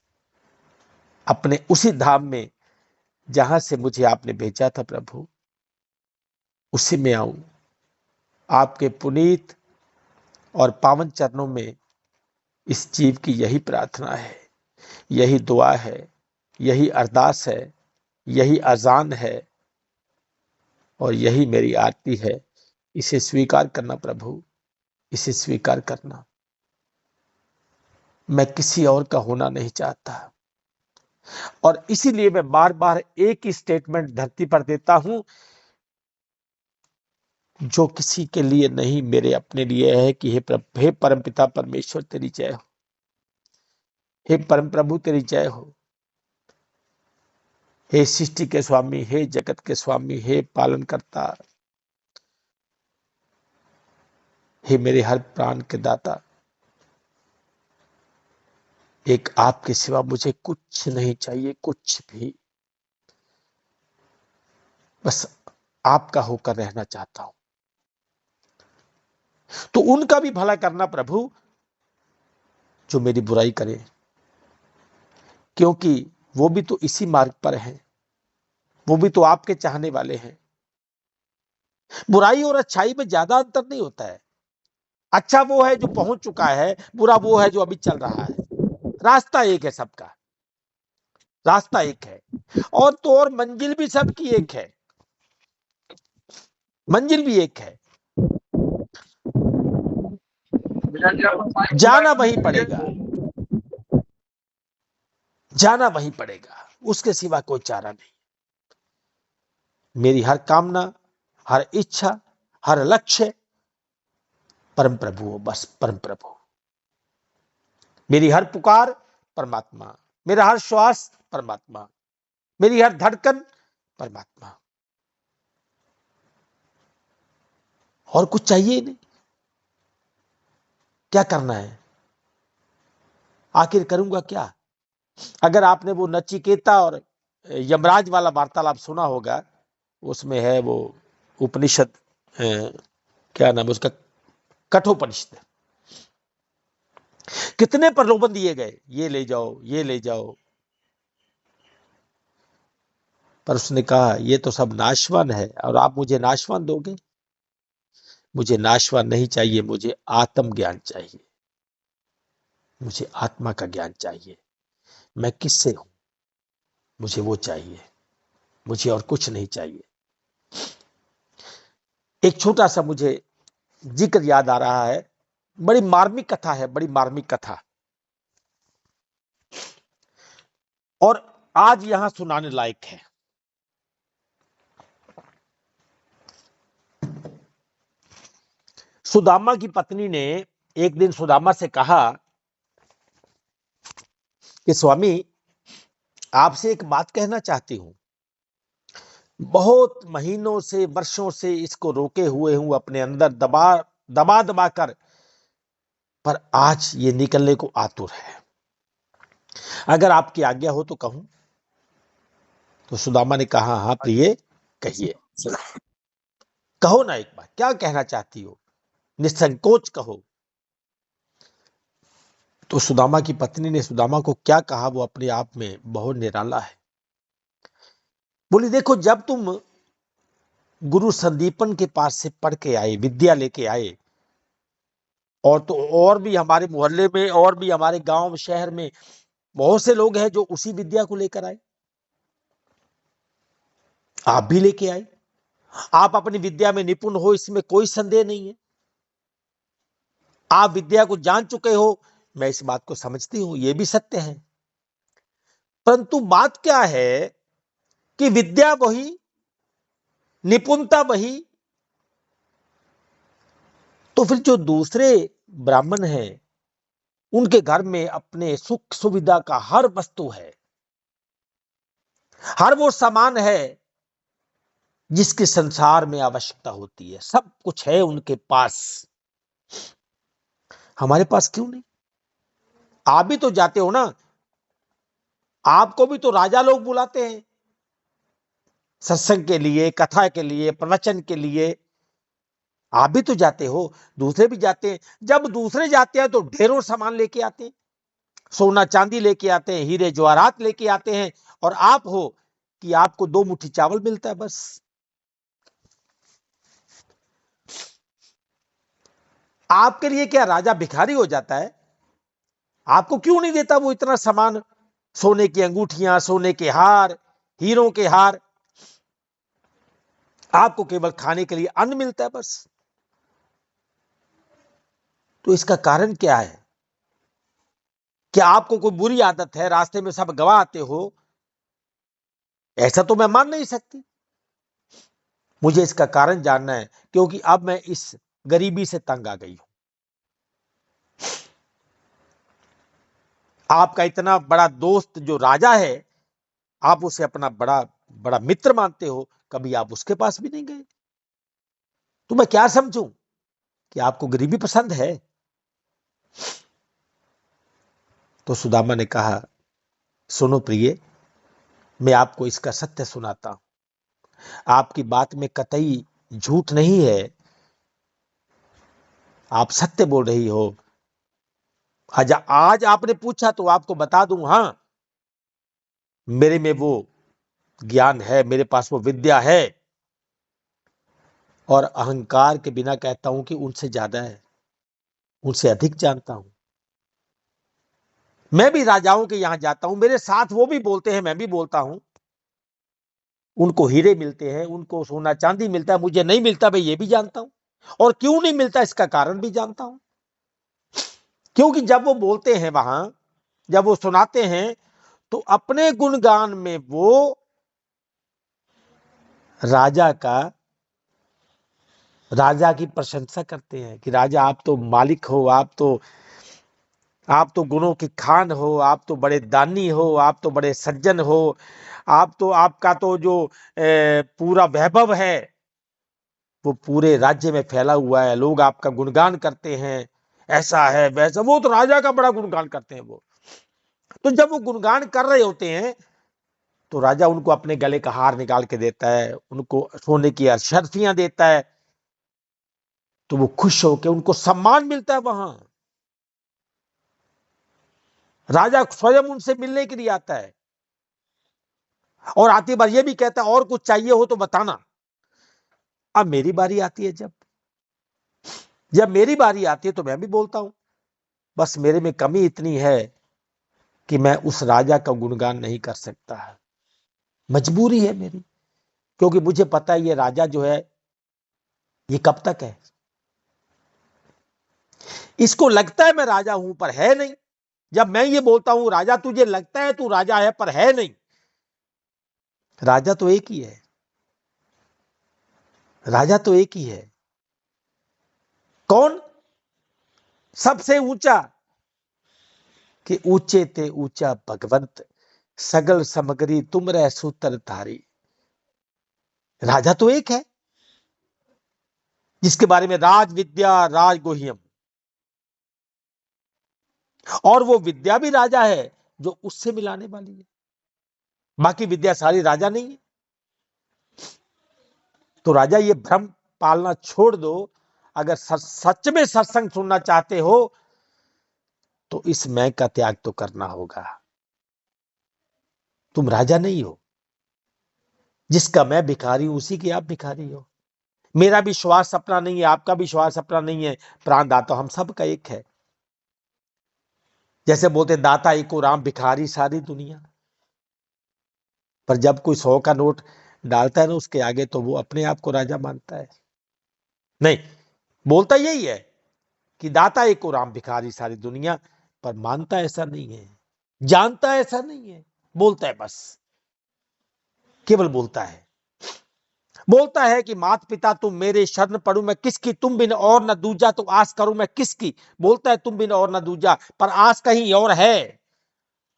अपने उसी धाम में जहां से मुझे आपने भेजा था प्रभु, उसी में आऊं। आपके पुनीत और पावन चरणों में इस जीव की यही प्रार्थना है, यही दुआ है, यही अरदास है, यही अजान है, और यही मेरी आरती है। इसे स्वीकार करना प्रभु, इसे स्वीकार करना। मैं किसी और का होना नहीं चाहता, और इसीलिए मैं बार बार एक ही स्टेटमेंट धरती पर देता हूं, जो किसी के लिए नहीं, मेरे अपने लिए है कि हे परमपिता परमेश्वर तेरी जय हो, हे परम प्रभु तेरी जय हो, हे सृष्टि के स्वामी, हे जगत के स्वामी, हे पालन करता, हे मेरे हर प्राण के दाता। एक आपके सिवा मुझे कुछ नहीं चाहिए, कुछ भी। बस आपका होकर रहना चाहता हूं। तो उनका भी भला करना प्रभु जो मेरी बुराई करे, क्योंकि वो भी तो इसी मार्ग पर हैं, वो भी तो आपके चाहने वाले हैं। बुराई और अच्छाई में ज्यादा अंतर नहीं होता है। अच्छा वो है जो पहुंच चुका है, बुरा वो है जो अभी चल रहा है। रास्ता एक है सबका, रास्ता एक है, और तो और मंजिल भी सबकी एक है, मंजिल भी एक है। जाना वहीं पड़ेगा, जाना वहीं पड़ेगा, उसके सिवा कोई चारा नहीं। मेरी हर कामना, हर इच्छा, हर लक्ष्य परम प्रभु हो, बस परम प्रभु। मेरी हर पुकार परमात्मा, मेरा हर श्वास परमात्मा, मेरी हर धड़कन परमात्मा, और कुछ चाहिए ही नहीं। क्या करना है, आखिर करूंगा क्या? अगर आपने वो नचिकेता और यमराज वाला वार्तालाप सुना होगा, उसमें है वो उपनिषद, क्या नाम है उसका, कठोपनिषद। कितने प्रलोभन दिए गए, ये ले जाओ, ये ले जाओ, पर उसने कहा ये तो सब नाशवान है, और आप मुझे नाशवान दोगे? मुझे नाशवान नहीं चाहिए, मुझे आत्म ज्ञान चाहिए, मुझे आत्मा का ज्ञान चाहिए। मैं किससे हूं, मुझे वो चाहिए, मुझे और कुछ नहीं चाहिए। एक छोटा सा मुझे जिक्र याद आ रहा है, बड़ी मार्मिक कथा है, बड़ी मार्मिक कथा, और आज यहां सुनाने लायक है। सुदामा की पत्नी ने एक दिन सुदामा से कहा कि स्वामी, आपसे एक बात कहना चाहती हूं। बहुत महीनों से, वर्षों से इसको रोके हुए हूं अपने अंदर, दबा दबा दबा कर, पर आज ये निकलने को आतुर है। अगर आपकी आज्ञा हो तो कहूं? तो सुदामा ने कहा, हाँ प्रिय, कहिए, कहो ना एक बार, क्या कहना चाहती हो, निसंकोच कहो। तो सुदामा की पत्नी ने सुदामा को क्या कहा वो अपने आप में बहुत निराला है। बोली देखो, जब तुम गुरु संदीपन के पास से पढ़ के आए, विद्या लेके आए, और तो और भी हमारे मोहल्ले में और भी हमारे गांव शहर में बहुत से लोग हैं जो उसी विद्या को लेकर आए, आप भी लेके आए, आप अपनी विद्या में निपुण हो, इसमें कोई संदेह नहीं है, आप विद्या को जान चुके हो, मैं इस बात को समझती हूं, यह भी सत्य है। परंतु बात क्या है कि विद्या वही, निपुणता वही, तो फिर जो दूसरे ब्राह्मण हैं उनके घर में अपने सुख सुविधा का हर वस्तु है, हर वो सामान है जिसके संसार में आवश्यकता होती है, सब कुछ है उनके पास, हमारे पास क्यों नहीं? आप भी तो जाते हो ना, आपको भी तो राजा लोग बुलाते हैं सत्संग के लिए, कथा के लिए, प्रवचन के लिए, आप भी तो जाते हो, दूसरे भी जाते हैं। जब दूसरे जाते हैं तो ढेरों सामान लेके आते हैं, सोना चांदी लेके आते हैं, हीरे जवाहरात लेके आते हैं, और आप हो कि आपको 2 मुट्ठी चावल मिलता है बस। आपके लिए क्या राजा भिखारी हो जाता है? आपको क्यों नहीं देता वो इतना सामान, सोने की अंगूठियां, सोने के हार, हीरों के हार? आपको केवल खाने के लिए अन्न मिलता है बस। तो इसका कारण क्या है? क्या आपको कोई बुरी आदत है, रास्ते में सब गवा आते हो? ऐसा तो मैं मान नहीं सकती। मुझे इसका कारण जानना है, क्योंकि अब मैं इस गरीबी से तंग आ गई हूं। आपका इतना बड़ा दोस्त जो राजा है, आप उसे अपना बड़ा बड़ा मित्र मानते हो, कभी आप उसके पास भी नहीं गए, तो मैं क्या समझूं कि आपको गरीबी पसंद है? तो सुदामा ने कहा, सुनो प्रिय, मैं आपको इसका सत्य सुनाता हूं, आपकी बात में कतई झूठ नहीं है, आप सत्य बोल रही हो। आज आपने पूछा तो आपको बता दूं, हां, मेरे में वो ज्ञान है, मेरे पास वो विद्या है, और अहंकार के बिना कहता हूं कि उनसे ज्यादा है, उनसे अधिक जानता हूं। मैं भी राजाओं के यहां जाता हूं, मेरे साथ वो भी बोलते हैं, मैं भी बोलता हूं, उनको हीरे मिलते हैं, उनको सोना चांदी मिलता है, मुझे नहीं मिलता, मैं ये भी जानता हूं, और क्यों नहीं मिलता इसका कारण भी जानता हूं। क्योंकि जब वो बोलते हैं वहां, जब वो सुनाते हैं, तो अपने गुणगान में वो राजा की प्रशंसा करते हैं कि राजा आप तो मालिक हो, आप तो गुणों की खान हो, आप तो बड़े दानी हो, आप तो बड़े सज्जन हो, आप तो, आपका तो जो पूरा वैभव है वो पूरे राज्य में फैला हुआ है, लोग आपका गुणगान करते हैं, ऐसा है वैसा, वो तो राजा का बड़ा गुणगान करते हैं वो। तो जब वो गुणगान कर रहे होते हैं तो राजा उनको अपने गले का हार निकाल के देता है, उनको सोने की अशर्फियां देता है, तो वो खुश होकर, उनको सम्मान मिलता है वहां। राजा स्वयं उनसे मिलने के लिए आता है, और आती बार ये भी कहता है और कुछ चाहिए हो तो बताना। अब मेरी बारी आती है, जब मेरी बारी आती है तो मैं भी बोलता हूं, बस मेरे में कमी इतनी है कि मैं उस राजा का गुणगान नहीं कर सकता है, मजबूरी है मेरी, क्योंकि मुझे पता है ये राजा जो है ये कब तक है, इसको लगता है मैं राजा हूं पर है नहीं। जब मैं ये बोलता हूं राजा तुझे लगता है तू राजा है पर है नहीं, राजा तो एक ही है, राजा तो एक ही है। कौन? सबसे ऊंचा, कि ऊंचे ते ऊंचा भगवंत, सगल समगरी तुम रह सूत्र धारी। राजा तो एक है जिसके बारे में राज विद्या राज गुह्यम, और वो विद्या भी राजा है जो उससे मिलाने वाली है, बाकी विद्या सारी राजा नहीं है। तो राजा ये भ्रम पालना छोड़ दो, अगर सच में सत्संग सुनना चाहते हो तो इस मैं का त्याग तो करना होगा। तुम राजा नहीं हो, जिसका मैं भिखारी हूं उसी की आप भिखारी हो। मेरा विश्वास अपना नहीं है, आपका विश्वास अपना नहीं है, प्राणदाता हम सब का एक है। जैसे बोलते दाता एको राम, भिखारी सारी दुनिया। पर जब कोई 100 का नोट डालता है ना उसके आगे, तो वो अपने आप को राजा मानता है। नहीं, बोलता यही है कि दाता एको राम, भिखारी सारी दुनिया, पर मानता ऐसा नहीं है, जानता ऐसा नहीं है, बोलता है बस, केवल बोलता है। बोलता है कि माता पिता तुम मेरे शरण पड़ू मैं किसकी, तुम बिन और न दूजा, तो आस करूं मैं किसकी। बोलता है तुम बिन और न दूजा, पर आस कहीं और है,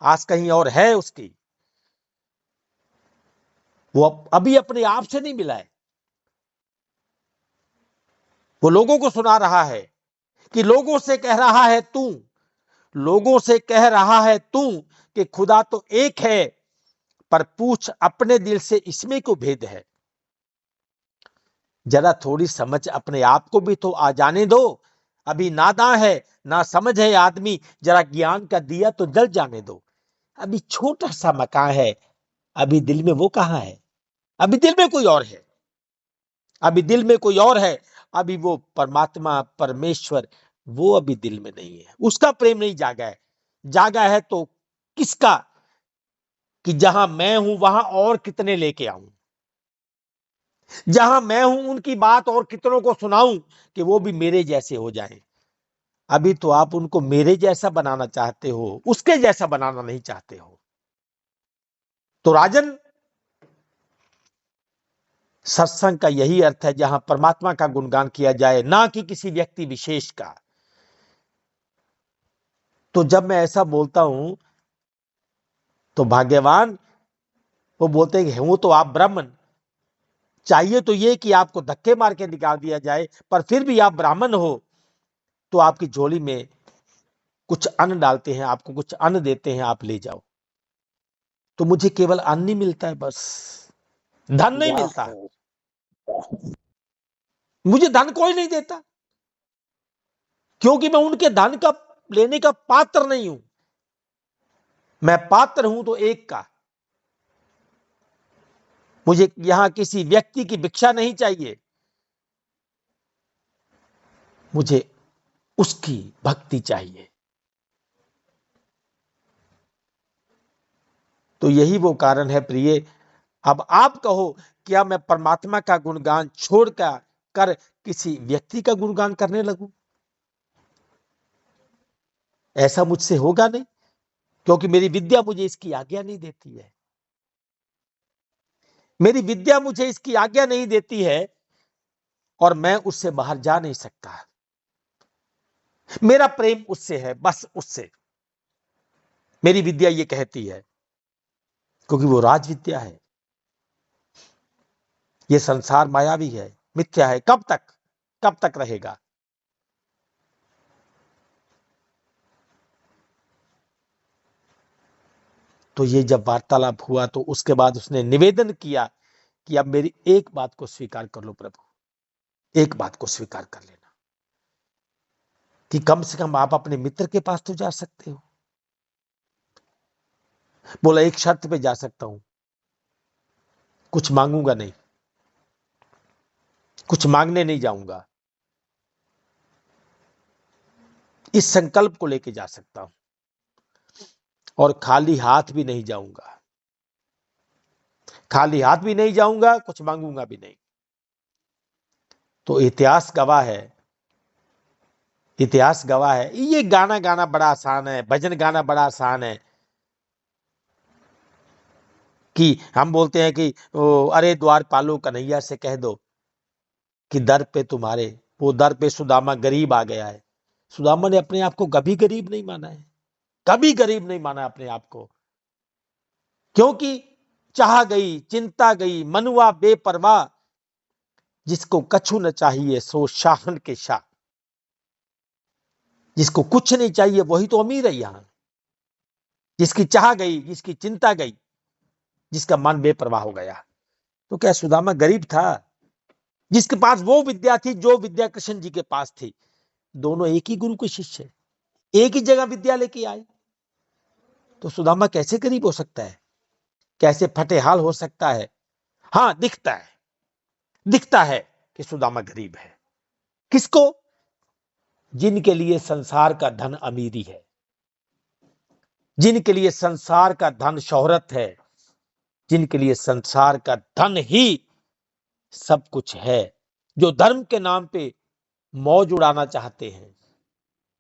आस कहीं और है उसकी। वो अभी अपने आप से नहीं मिला है। वो लोगों को सुना रहा है कि लोगों से कह रहा है तू, लोगों से कह रहा है तू कि खुदा तो एक है, पर पूछ अपने दिल से इसमें क्यों भेद है। जरा थोड़ी समझ अपने आप को भी तो आ जाने दो। अभी नादां है, ना समझ है आदमी, जरा ज्ञान का दिया तो जल जाने दो। अभी छोटा सा मकान है, अभी दिल में वो कहां है। अभी दिल में कोई और है, अभी दिल में कोई और है। अभी वो परमात्मा परमेश्वर वो अभी दिल में नहीं है, उसका प्रेम नहीं जागा है। जागा है तो किसका, कि जहां मैं हूं वहां और कितने लेके आऊं, जहां मैं हूं उनकी बात और कितनों को सुनाऊं कि वो भी मेरे जैसे हो जाएं। अभी तो आप उनको मेरे जैसा बनाना चाहते हो, उसके जैसा बनाना नहीं चाहते हो। तो राजन, सत्संग का यही अर्थ है जहां परमात्मा का गुणगान किया जाए, ना कि किसी व्यक्ति विशेष का। तो जब मैं ऐसा बोलता हूं तो भाग्यवान वो बोलते हैं कि हूं तो आप ब्राह्मण, चाहिए तो ये कि आपको धक्के मार के निकाल दिया जाए, पर फिर भी आप ब्राह्मण हो तो आपकी झोली में कुछ अन्न डालते हैं, आपको कुछ अन्न देते हैं, आप ले जाओ। तो मुझे केवल अन्न ही मिलता है, बस धन नहीं मिलता। मुझे धन कोई नहीं देता, क्योंकि मैं उनके धन का लेने का पात्र नहीं हूं। मैं पात्र हूं तो एक का। मुझे यहां किसी व्यक्ति की भिक्षा नहीं चाहिए, मुझे उसकी भक्ति चाहिए। तो यही वो कारण है प्रिय। अब आप कहो, क्या मैं परमात्मा का गुणगान छोड़कर किसी व्यक्ति का गुणगान करने लगूं? ऐसा मुझसे होगा नहीं, क्योंकि मेरी विद्या मुझे इसकी आज्ञा नहीं देती है। मेरी विद्या मुझे इसकी आज्ञा नहीं देती है और मैं उससे बाहर जा नहीं सकता। मेरा प्रेम उससे है, बस उससे। मेरी विद्या ये कहती है, क्योंकि वो राज विद्या है। ये संसार मायावी है, मिथ्या है। कब तक रहेगा? तो ये जब वार्तालाप हुआ तो उसके बाद उसने निवेदन किया कि अब मेरी एक बात को स्वीकार कर लो प्रभु, एक बात को स्वीकार कर लेना कि कम से कम आप अपने मित्र के पास तो जा सकते हो। बोला एक शर्त पे जा सकता हूं, कुछ मांगूंगा नहीं, कुछ मांगने नहीं जाऊंगा। इस संकल्प को लेके जा सकता हूं और खाली हाथ भी नहीं जाऊंगा, खाली हाथ भी नहीं जाऊंगा, कुछ मांगूंगा भी नहीं। तो इतिहास गवाह है, इतिहास गवाह है। ये गाना गाना बड़ा आसान है, भजन गाना बड़ा आसान है कि हम बोलते हैं कि अरे द्वारपालो कन्हैया से कह दो कि दर पे तुम्हारे, वो दर पे सुदामा गरीब आ गया है। सुदामा ने अपने आप को कभी गरीब नहीं माना है, कभी गरीब नहीं माना अपने आप को, क्योंकि चाह गई चिंता गई मनुआ बेपरवाह, जिसको कछु न चाहिए सो शाहन के शाह। जिसको कुछ नहीं चाहिए वही तो अमीर है यहां। जिसकी चाह गई, जिसकी चिंता गई, जिसका मन बेपरवाह हो गया। तो क्या सुदामा गरीब था? जिसके पास वो विद्या थी जो विद्या कृष्ण जी के पास थी। दोनों एक ही गुरु के शिष्य, एक ही जगह विद्या लेके आए, तो सुदामा कैसे गरीब हो सकता है, कैसे फटेहाल हो सकता है? हाँ, दिखता है कि सुदामा गरीब है। किसको? जिनके लिए संसार का धन अमीरी है, जिनके लिए संसार का धन शोहरत है, जिनके लिए संसार का धन ही सब कुछ है, जो धर्म के नाम पे मौज उड़ाना चाहते हैं,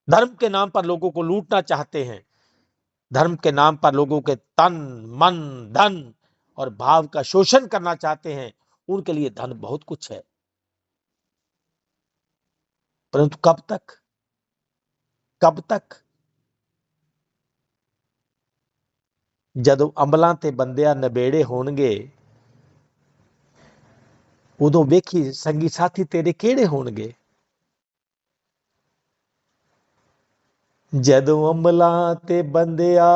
धर्म के नाम पर लोगों को लूटना चाहते हैं, धर्म के नाम पर लोगों के तन मन धन और भाव का शोषण करना चाहते हैं, उनके लिए धन बहुत कुछ है। परंतु कब तक? कब तक? ਜਦੋਂ ਅੰਬਲਾਂ ਤੇ ਬੰਦਿਆਂ ਨਬੇੜੇ ਹੋਣਗੇ, ਉਦੋਂ ਵੇਖੀ ਸੰਗੀ ਸਾਥੀ ਤੇਰੇ ਕਿਹੜੇ ਹੋਣਗੇ। ਜਦੋਂ ਅੰਬਲਾਂ ਤੇ ਬੰਦਿਆ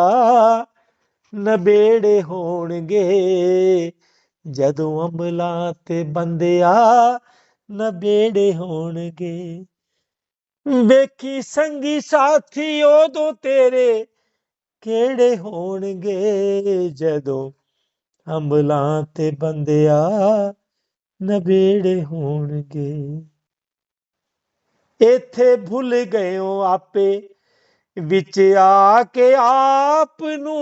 ਨਬੇੜੇ ਹੋਣਗੇ, ਜਦੋਂ ਅੰਬਲਾਂ ਤੇ ਬੰਦਿਆ ਨਬੇੜੇ ਹੋਣਗੇ, ਵੇਖੀ ਸੰਗੀ ਸਾਥੀ ਉਦੋਂ ਤੇਰੇ ਕਿਹੜੇ ਹੋਣਗੇ, ਜਦੋਂ ਅੰਬਲਾਂ ਤੇ ਬੰਦਿਆ ਨਬੇੜੇ ਹੋਣਗੇ। ਇੱਥੇ ਭੁੱਲ ਗਇਓ ਆਪੇ ਵਿੱਚ ਆ ਕੇ ਆਪ ਨੂੰ,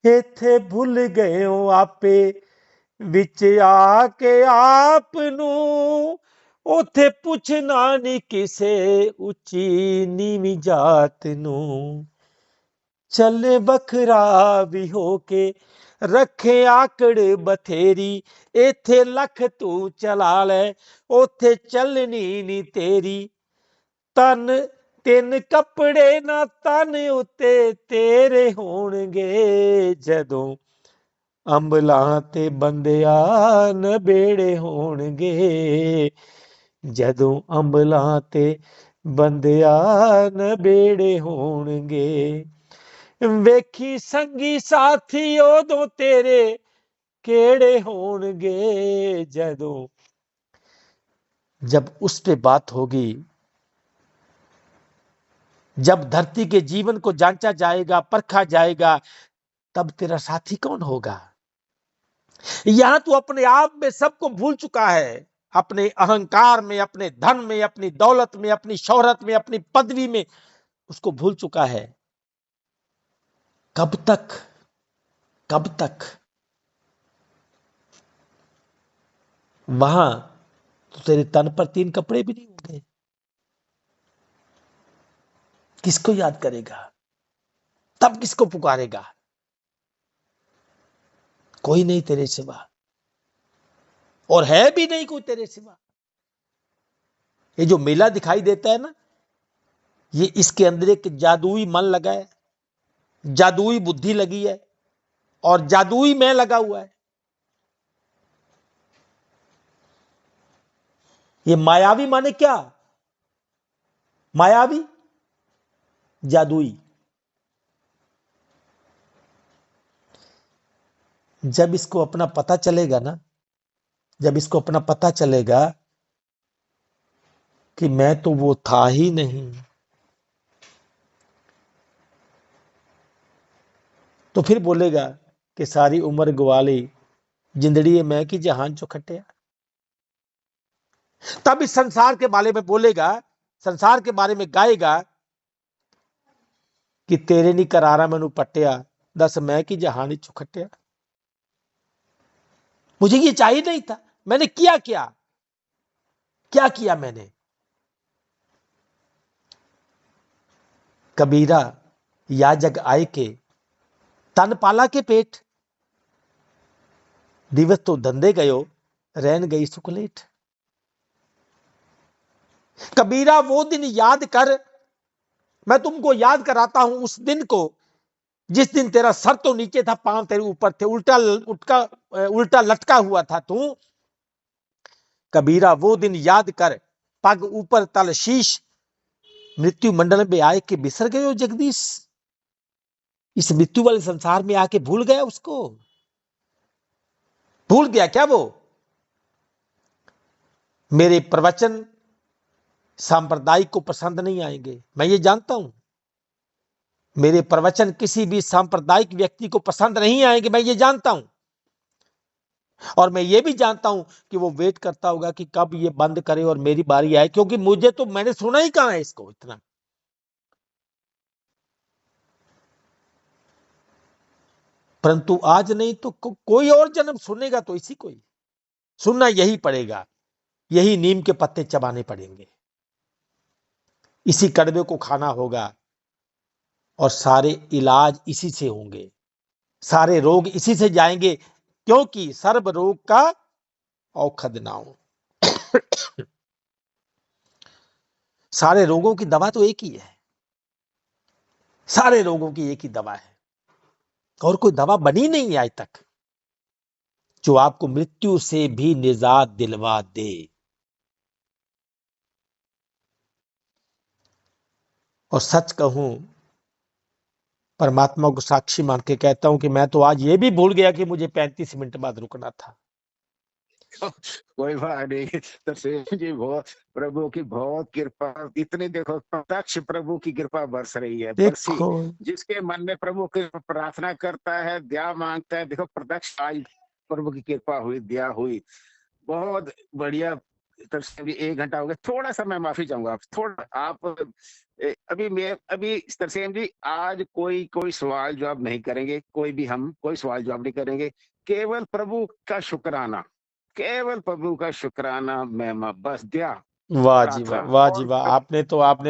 ਇੱਥੇ ਭੁੱਲ ਗਇਓ ਆਪੇ ਵਿੱਚ ਆ ਕੇ ਆਪ ਨੂੰ, ਉੱਥੇ ਪੁੱਛਣਾ ਨਹੀਂ ਕਿਸੇ ਉੱਚੀ ਨੀਵੀਂ ਜਾਤ ਨੂੰ। ਚੱਲੇ ਵੱਖਰਾ ਵੀ ਹੋ ਕੇ ਰੱਖੇ ਆਕੜ ਬਥੇਰੀ, ਇੱਥੇ ਲੱਖ ਤੂੰ ਚਲਾ ਲੈ ਉੱਥੇ ਚੱਲਣੀ ਨੀ ਤੇਰੀ। ਤਨ ਤਿੰਨ ਕੱਪੜੇ ਨਾ ਤਨ ਉੱਤੇ ਤੇਰੇ ਹੋਣਗੇ, ਜਦੋਂ ਅੰਬਲਾਂ ਤੇ ਬੰਦਿਆ ਨਬੇੜੇ ਹੋਣਗੇ, ਜਦੋਂ ਅੰਬਲਾਂ ਤੇ ਬੰਦਿਆ ਨਬੇੜੇ ਹੋਣਗੇ, ਵੇਖੀ ਸੰਗੀ ਸਾਥੀ ਉਦੋਂ ਤੇਰੇ ਕਿਹੜੇ होंगे। जब उस पे बात होगी, जब धरती के जीवन को जांचा जाएगा, परखा जाएगा, तब तेरा साथी कौन होगा। यहां तू अपने आप में सबको भूल चुका है, अपने अहंकार में, अपने धन में, अपनी दौलत में, अपनी शोहरत में, अपनी पदवी में उसको भूल चुका है। कब तक? कब तक? वहां तो तेरे तन पर 3 कपड़े भी नहीं होंगे। किसको याद करेगा? तब किसको पुकारेगा? कोई नहीं तेरे सिवा, और है भी नहीं कोई तेरे सिवा। ये जो मेला दिखाई देता है ना, ये इसके अंदर एक जादुई मन लगा है, जादुई बुद्धि लगी है और जादुई मैं लगा हुआ है। ये मायावी माने क्या? मायावी, जादुई। जब इसको अपना पता चलेगा ना, जब इसको अपना पता चलेगा कि मैं तो वो था ही नहीं, तो फिर बोलेगा कि सारी उम्र गवाली जिंदड़ी मैं की जहान चो खटिया। तब इस संसार के बारे में बोलेगा, संसार के बारे में गाएगा कि तेरे नहीं करारा मैनू पट्टिया, दस मैं की जहान चो खटिया। मुझे ये चाहिए नहीं था, मैंने किया क्या? क्या किया मैंने? कबीरा या जग आए के तन पाला के पेट, दिवस तो धंधे गयो रहन गई सुखलेट। कबीरा वो दिन याद कर, मैं तुमको याद कराता हूं उस दिन को जिस दिन तेरा सर तो नीचे था, पांव तेरे ऊपर थे, उल्टा लटका हुआ था तू। कबीरा वो दिन याद कर, पग ऊपर तल शीश, मृत्यु मंडल में आए के बिसर गए हो जगदीश। इस मृत्यु वाले संसार में आके भूल गया उसको? भूल गया क्या वो? मेरे प्रवचन सांप्रदायिक को पसंद नहीं आएंगे, मैं ये जानता हूं। मेरे प्रवचन किसी भी सांप्रदायिक व्यक्ति को पसंद नहीं आएंगे, मैं ये जानता हूं। और मैं ये भी जानता हूं कि वो वेट करता होगा कि कब ये बंद करे और मेरी बारी आए, क्योंकि मुझे तो, मैंने सुना ही कहां है इसको इतना। परंतु आज नहीं तो कोई और जन्म सुनेगा तो इसी को ही सुनना, यही पड़ेगा। यही नीम के पत्ते चबाने पड़ेंगे, इसी कड़वे को खाना होगा, और सारे इलाज इसी से होंगे, सारे रोग इसी से जाएंगे, क्योंकि सर्व रोग का औषध नाम। सारे रोगों की दवा तो एक ही है, सारे रोगों की एक ही दवा है, और कोई दवा बनी नहीं आज तक जो आपको मृत्यु से भी निजात दिलवा दे। और सच कहूं, परमात्मा को साक्षी मान के कहता हूं कि मैं तो आज ये भी भूल गया कि मुझे 35 मिनट बाद रुकना था। कोई बात नहीं। तो सेठ जी, बहुत प्रभु की बहुत कृपा, इतनी देखो प्रत्यक्ष प्रभु की कृपा बरस रही है, बरसी। देखो, जिसके मन में प्रभु की प्रार्थना करता है, दया मांगता है, देखो प्रत्यक्ष आज प्रभु की कृपा हुई, दया हुई, बहुत बढ़िया। तब से भी 1 घंटा हो गया, थोड़ा सा मैं माफी चाहूंगा आप, थोड़ा आप अभी तरसेम जी, आज कोई कोई सवाल जवाब नहीं करेंगे, कोई भी हम कोई सवाल जवाब नहीं करेंगे, केवल प्रभु का शुक्राना, केवल प्रभु का शुक्राना, महिमा, बस दया, वाह जी वाह, प्रार्थना। वाह जी और वाह, आपने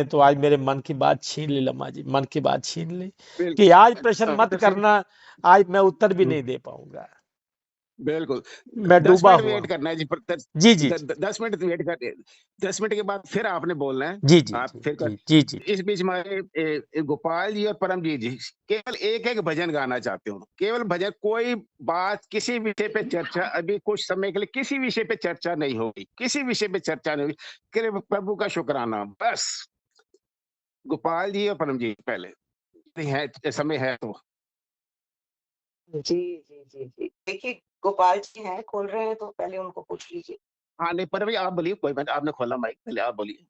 तो आज मेरे मन की बात छीन ली लम्मा जी, मन की बात छीन ली कि आज प्रश्न मत बिल्कुल करना, आज मैं उत्तर भी नहीं दे पाऊंगा, बिल्कुल। मैं दस डूबा मिनट हुआ वेट हूं। करना है जी, जी जी जी 10 मिनट वेट कर, 10 मिनट के बाद फिर आपने बोलना है। जी जी आप जी फिर कर, जी जी जी इस बीच हमारे गोपाल जी और परमजीत जी केवल एक एक भजन गाना चाहते हो, केवल भजन, कोई बात किसी विषय पे चर्चा अभी कुछ समय के लिए किसी विषय पे चर्चा नहीं होगी, किसी विषय पे चर्चा नहीं होगी, केवल प्रभु का शुक्राना बस। गोपाल जी और परमजीत पहले है, समय है तो। जी, जी, जी, जी। देखिए, गोपाल जी हैं, खोल रहे हैं तो पहले उनको पूछ लीजिए। हाँ नहीं, पर भी आप बोलिए, कोई बात, आपने खोला माइक, पहले आप बोलिए।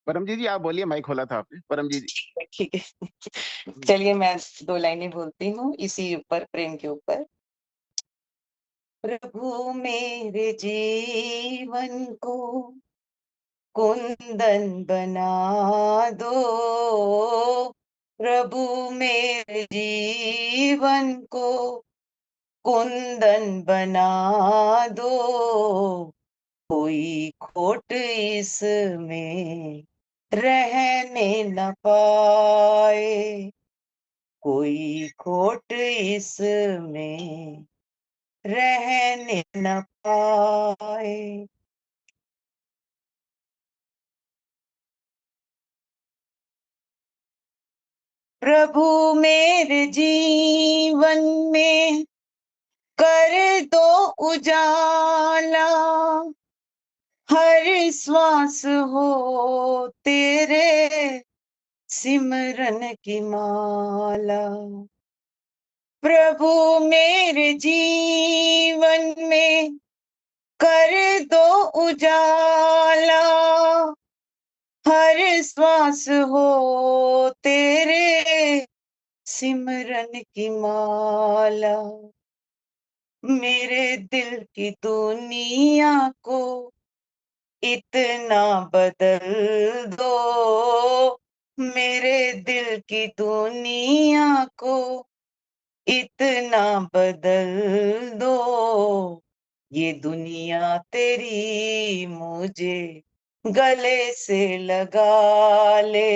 परमजीत जी आप बोलिए, माइक खोला था आपने, परमजीत जी। ठीक है। चलिए मैं 2 लाइनें बोलती हूँ इसी ऊपर, प्रेम के ऊपर। प्रभु मेरे जीवन को कुंदन बना दो, प्रभु मेरे जीवन को कुंदन बना दो, कोई खोट इसमें रहने न पाए, कोई खोट इसमें रहने न पाए। प्रभु मेरे जीवन में कर दो उजाला, हर श्वास हो तेरे सिमरन की माला। प्रभु मेरे जीवन में कर दो उजाला, हर श्वास हो तेरे सिमरन की माला। मेरे दिल की दुनिया को इतना बदल दो, मेरे दिल की दुनिया को इतना बदल दो, ये दुनिया तेरी मुझे गले से लगा ले,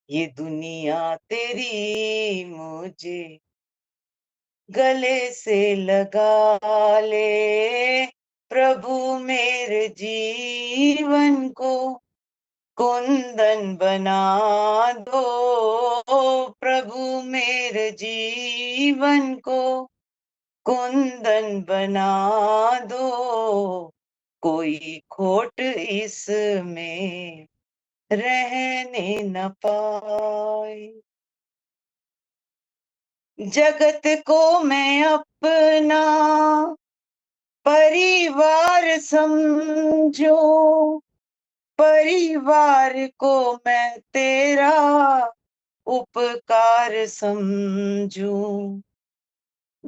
ये दुनिया तेरी मुझे गले से लगा ले। प्रभु मेरे जीवन को कुंदन बना दो, प्रभु मेरे जीवन को कुंदन बना दो, कोई खोट इसमें रहने न पाए। जगत को मैं अपना परिवार समझो, परिवार को मैं तेरा उपकार समझूं।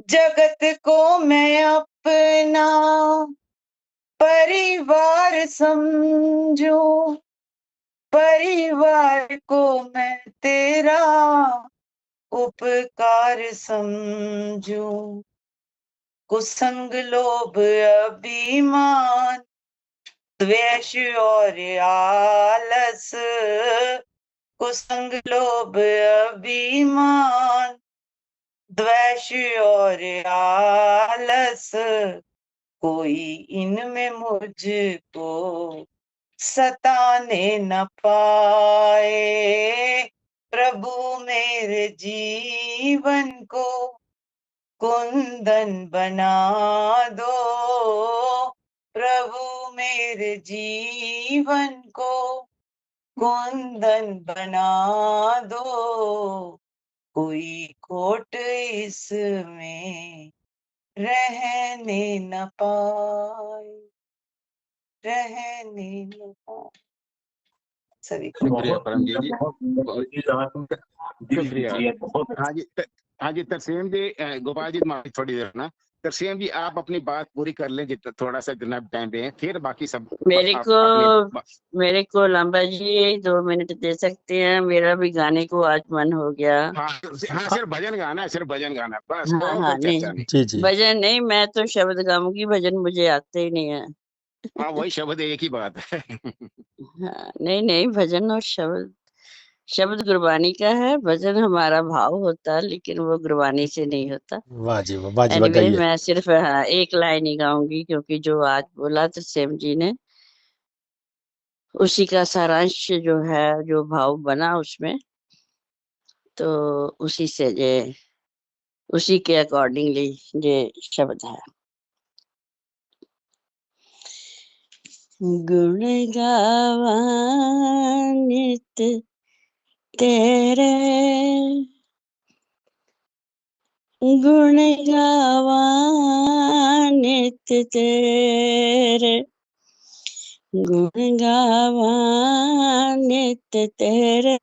जगत को मैं अपना परिवार समझो, परिवार को मैं तेरा उपकार समझूं। कुसंग लोभ अभिमान द्वेष और आलस, कुसंग लोभ अभिमान द्वेष और आलस, कोई इनमें मुझको सताने न पाए। प्रभु मेरे जीवन को कुंदन बना दो, प्रभु मेरे जीवन को कुंदन बना दो, कोई खोट इसमें रहने न पाए, रहने न पाए। सभी को शुक्रिया परमजीत जी, बहुत शुक्रिया। बहुत हाँ जी तरसेम जी, गोपाल जी माफी थोड़ी देर ना। तरसेम जी आप अपनी बात पूरी कर लें, जितना थोड़ा सा जितना टाइम दें, फिर बाकी सब मेरे आप को अपनी। मेरे को लांबा जी 2 मिनट दे सकते हैं? मेरा भी गाने को आज मन हो गया। हाँ हाँ, सिर्फ भजन गाना है, सिर्फ भजन गाना बस, हाँ और हाँ, कोई चर्चा नहीं। जी जी भजन नहीं, मैं तो शब्द गाऊंगी, भजन मुझे आते ही नहीं है। हाँ वही शब्द एक ही बात है। हाँ, नहीं, भजन और शब्द गुरबानी का है, भजन हमारा भाव होता है, लेकिन वो गुरबानी से नहीं होता। वाह जी वाह एनीवे गाइए। मैं सिर्फ एक लाइन ही गाऊंगी, क्योंकि जो आज बोला तो सेम जी ने, उसी का सारांश जो है, जो भाव बना उसमें, तो उसी से ये उसी के अकॉर्डिंगली ये शब्द है। गुण गावा नित तेरे, गुण गावा नित तेरे, गुण गावा नित तेरे,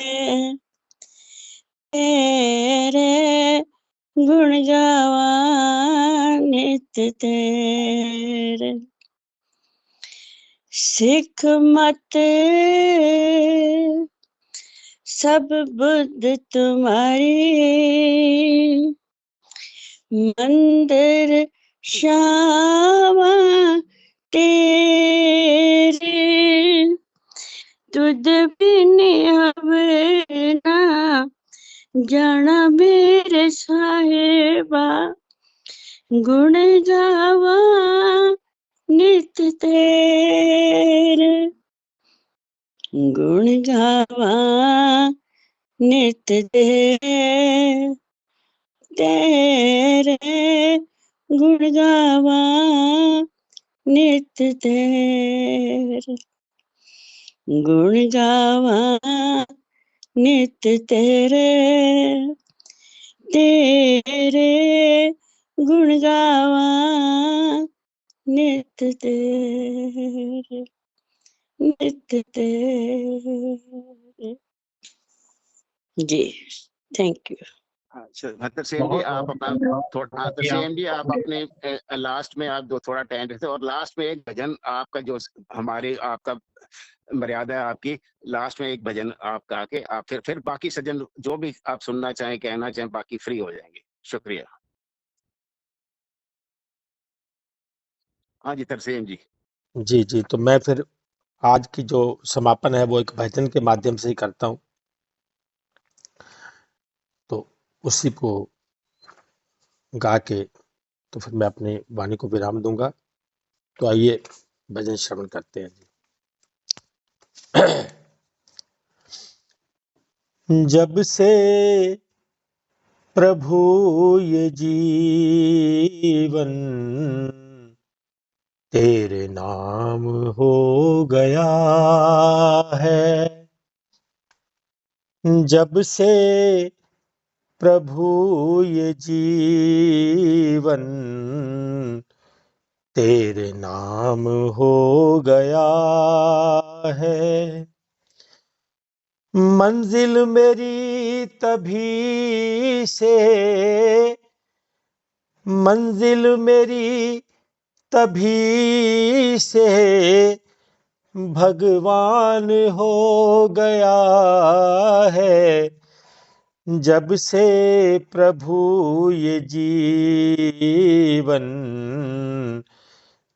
तेरे गुण गावा नित तेरे। सिख मत सब बुद्ध तुम्हारी, मंदिर श्यामा तेरे, तुझ बिन हमें ना जाना मेरे साहेबा, गुण गावा नित तेरे, गुण गावा नित तेरे, तेरे गुण गावा नित तेरे, गुण गावा नित तेरे, तेरे गुण गावा नित तेरे, नित तेरे। जी, थैंक यू। तरसेम जी आप अपना थोड़ा, तरसेम जी आप अपने लास्ट में आप जो थोड़ा टाइम देते, और लास्ट में एक भजन आपका जो हमारे आपका मर्यादा है आपकी, लास्ट में एक भजन आप गा के आप फिर बाकी सज्जन जो भी आप सुनना चाहें कहना चाहें बाकी फ्री हो जाएंगे। शुक्रिया। हाँ जी तरसेम जी। जी जी तो मैं फिर आज की जो समापन है वो एक भजन के माध्यम से ही करता हूँ, तो उसी को गा के तो फिर मैं अपनी वाणी को विराम दूंगा। तो आइए भजन श्रवण करते हैं जी। जब से प्रभु ये जीवन तेरे नाम हो गया है, जब से प्रभु ये जीवन तेरे नाम हो गया है। मंजिल मेरी तभी से, मंजिल मेरी तभी से भगवान हो गया है, जब से प्रभु ये जीवन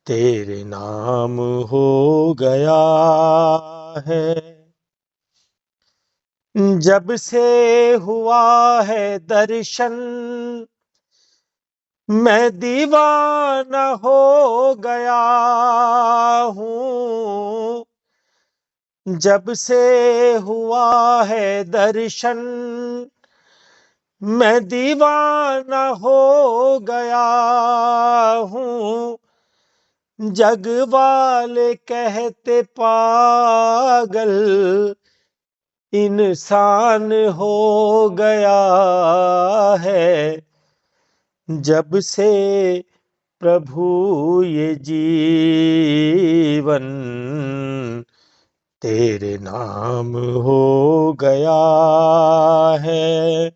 तेरे नाम हो गया है। जब से हुआ है दर्शन मैं दीवाना हो गया हूँ। जब से हुआ है दर्शन मैं दीवाना हो गया हूँ। जग वाले कहते पागल इंसान हो गया है, जब से प्रभु ये जीवन तेरे नाम हो गया है।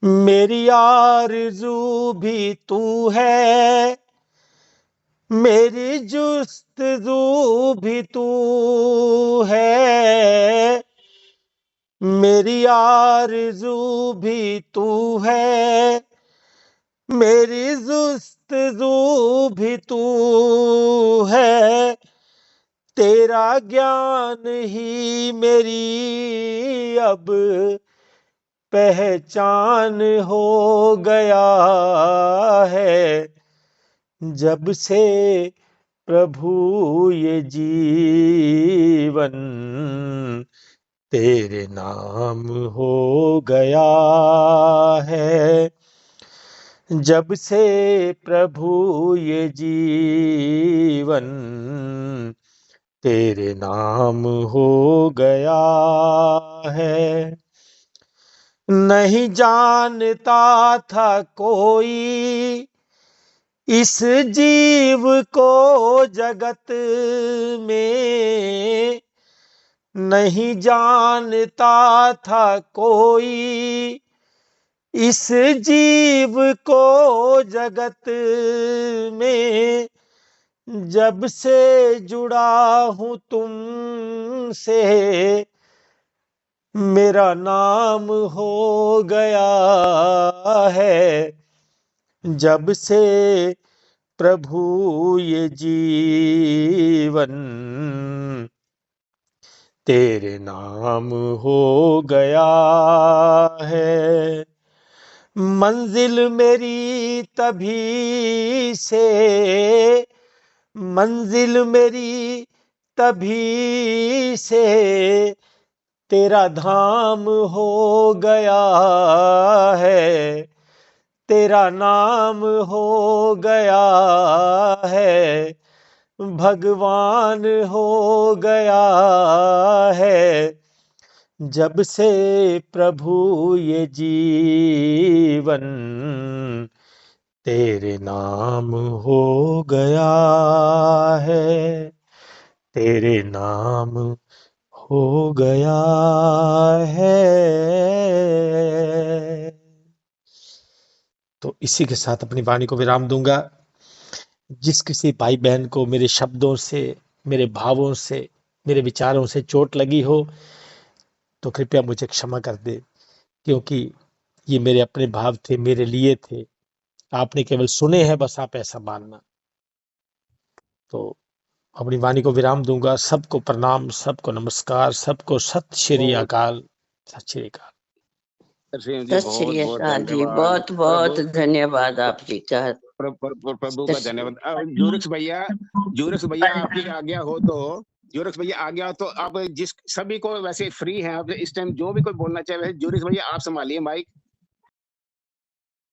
मेरी आरज़ू भी तू है, मेरी जुस्तजू भी तू है। मेरी आरज़ू भी तू है, मेरी जुस्तजू भी तू है। तेरा ज्ञान ही मेरी अब पहचान हो गया है, जब से प्रभु ये जीवन तेरे नाम हो गया है। जब से प्रभु ये जीवन तेरे नाम हो गया है। नहीं जानता था कोई इस जीव को जगत में, नहीं जानता था कोई इस जीव को जगत में। जब से जुड़ा हूँ तुमसे मेरा नाम हो गया है, जब से प्रभु ये जीवन तेरे नाम हो गया है। मंजिल मेरी तभी से, मंजिल मेरी तभी से तेरा धाम हो गया है, तेरा नाम हो गया है, भगवान हो गया है, जब से प्रभु ये जीवन तेरे नाम हो गया है, तेरे नाम हो गया है। तो इसी के साथ अपनी वाणी को विराम दूंगा। जिस किसी भाई बहन को मेरे शब्दों से, मेरे भावों से, मेरे विचारों से चोट लगी हो तो कृपया मुझे क्षमा कर दे, क्योंकि ये मेरे अपने भाव थे, मेरे लिए थे। आपने केवल सुने हैं, बस आप ऐसा मानना। तो अपनी वाणी को विराम दूंगा। सबको प्रणाम, सबको नमस्कार, सबको सत श्री अकाल। सत श्री अकाल। सत श्री अकाल जी, बहुत बहुत धन्यवाद आप जी का। प्रभु का धन्यवाद। जोरक्स भैया आपकी आज्ञा हो तो, जोरक्स भैया आज्ञा हो तो आप जिस सभी को वैसे फ्री हैं, आप इस टाइम जो भी कोई बोलना चाहे वैसे जोरक्स भैया आप संभालिए माइक।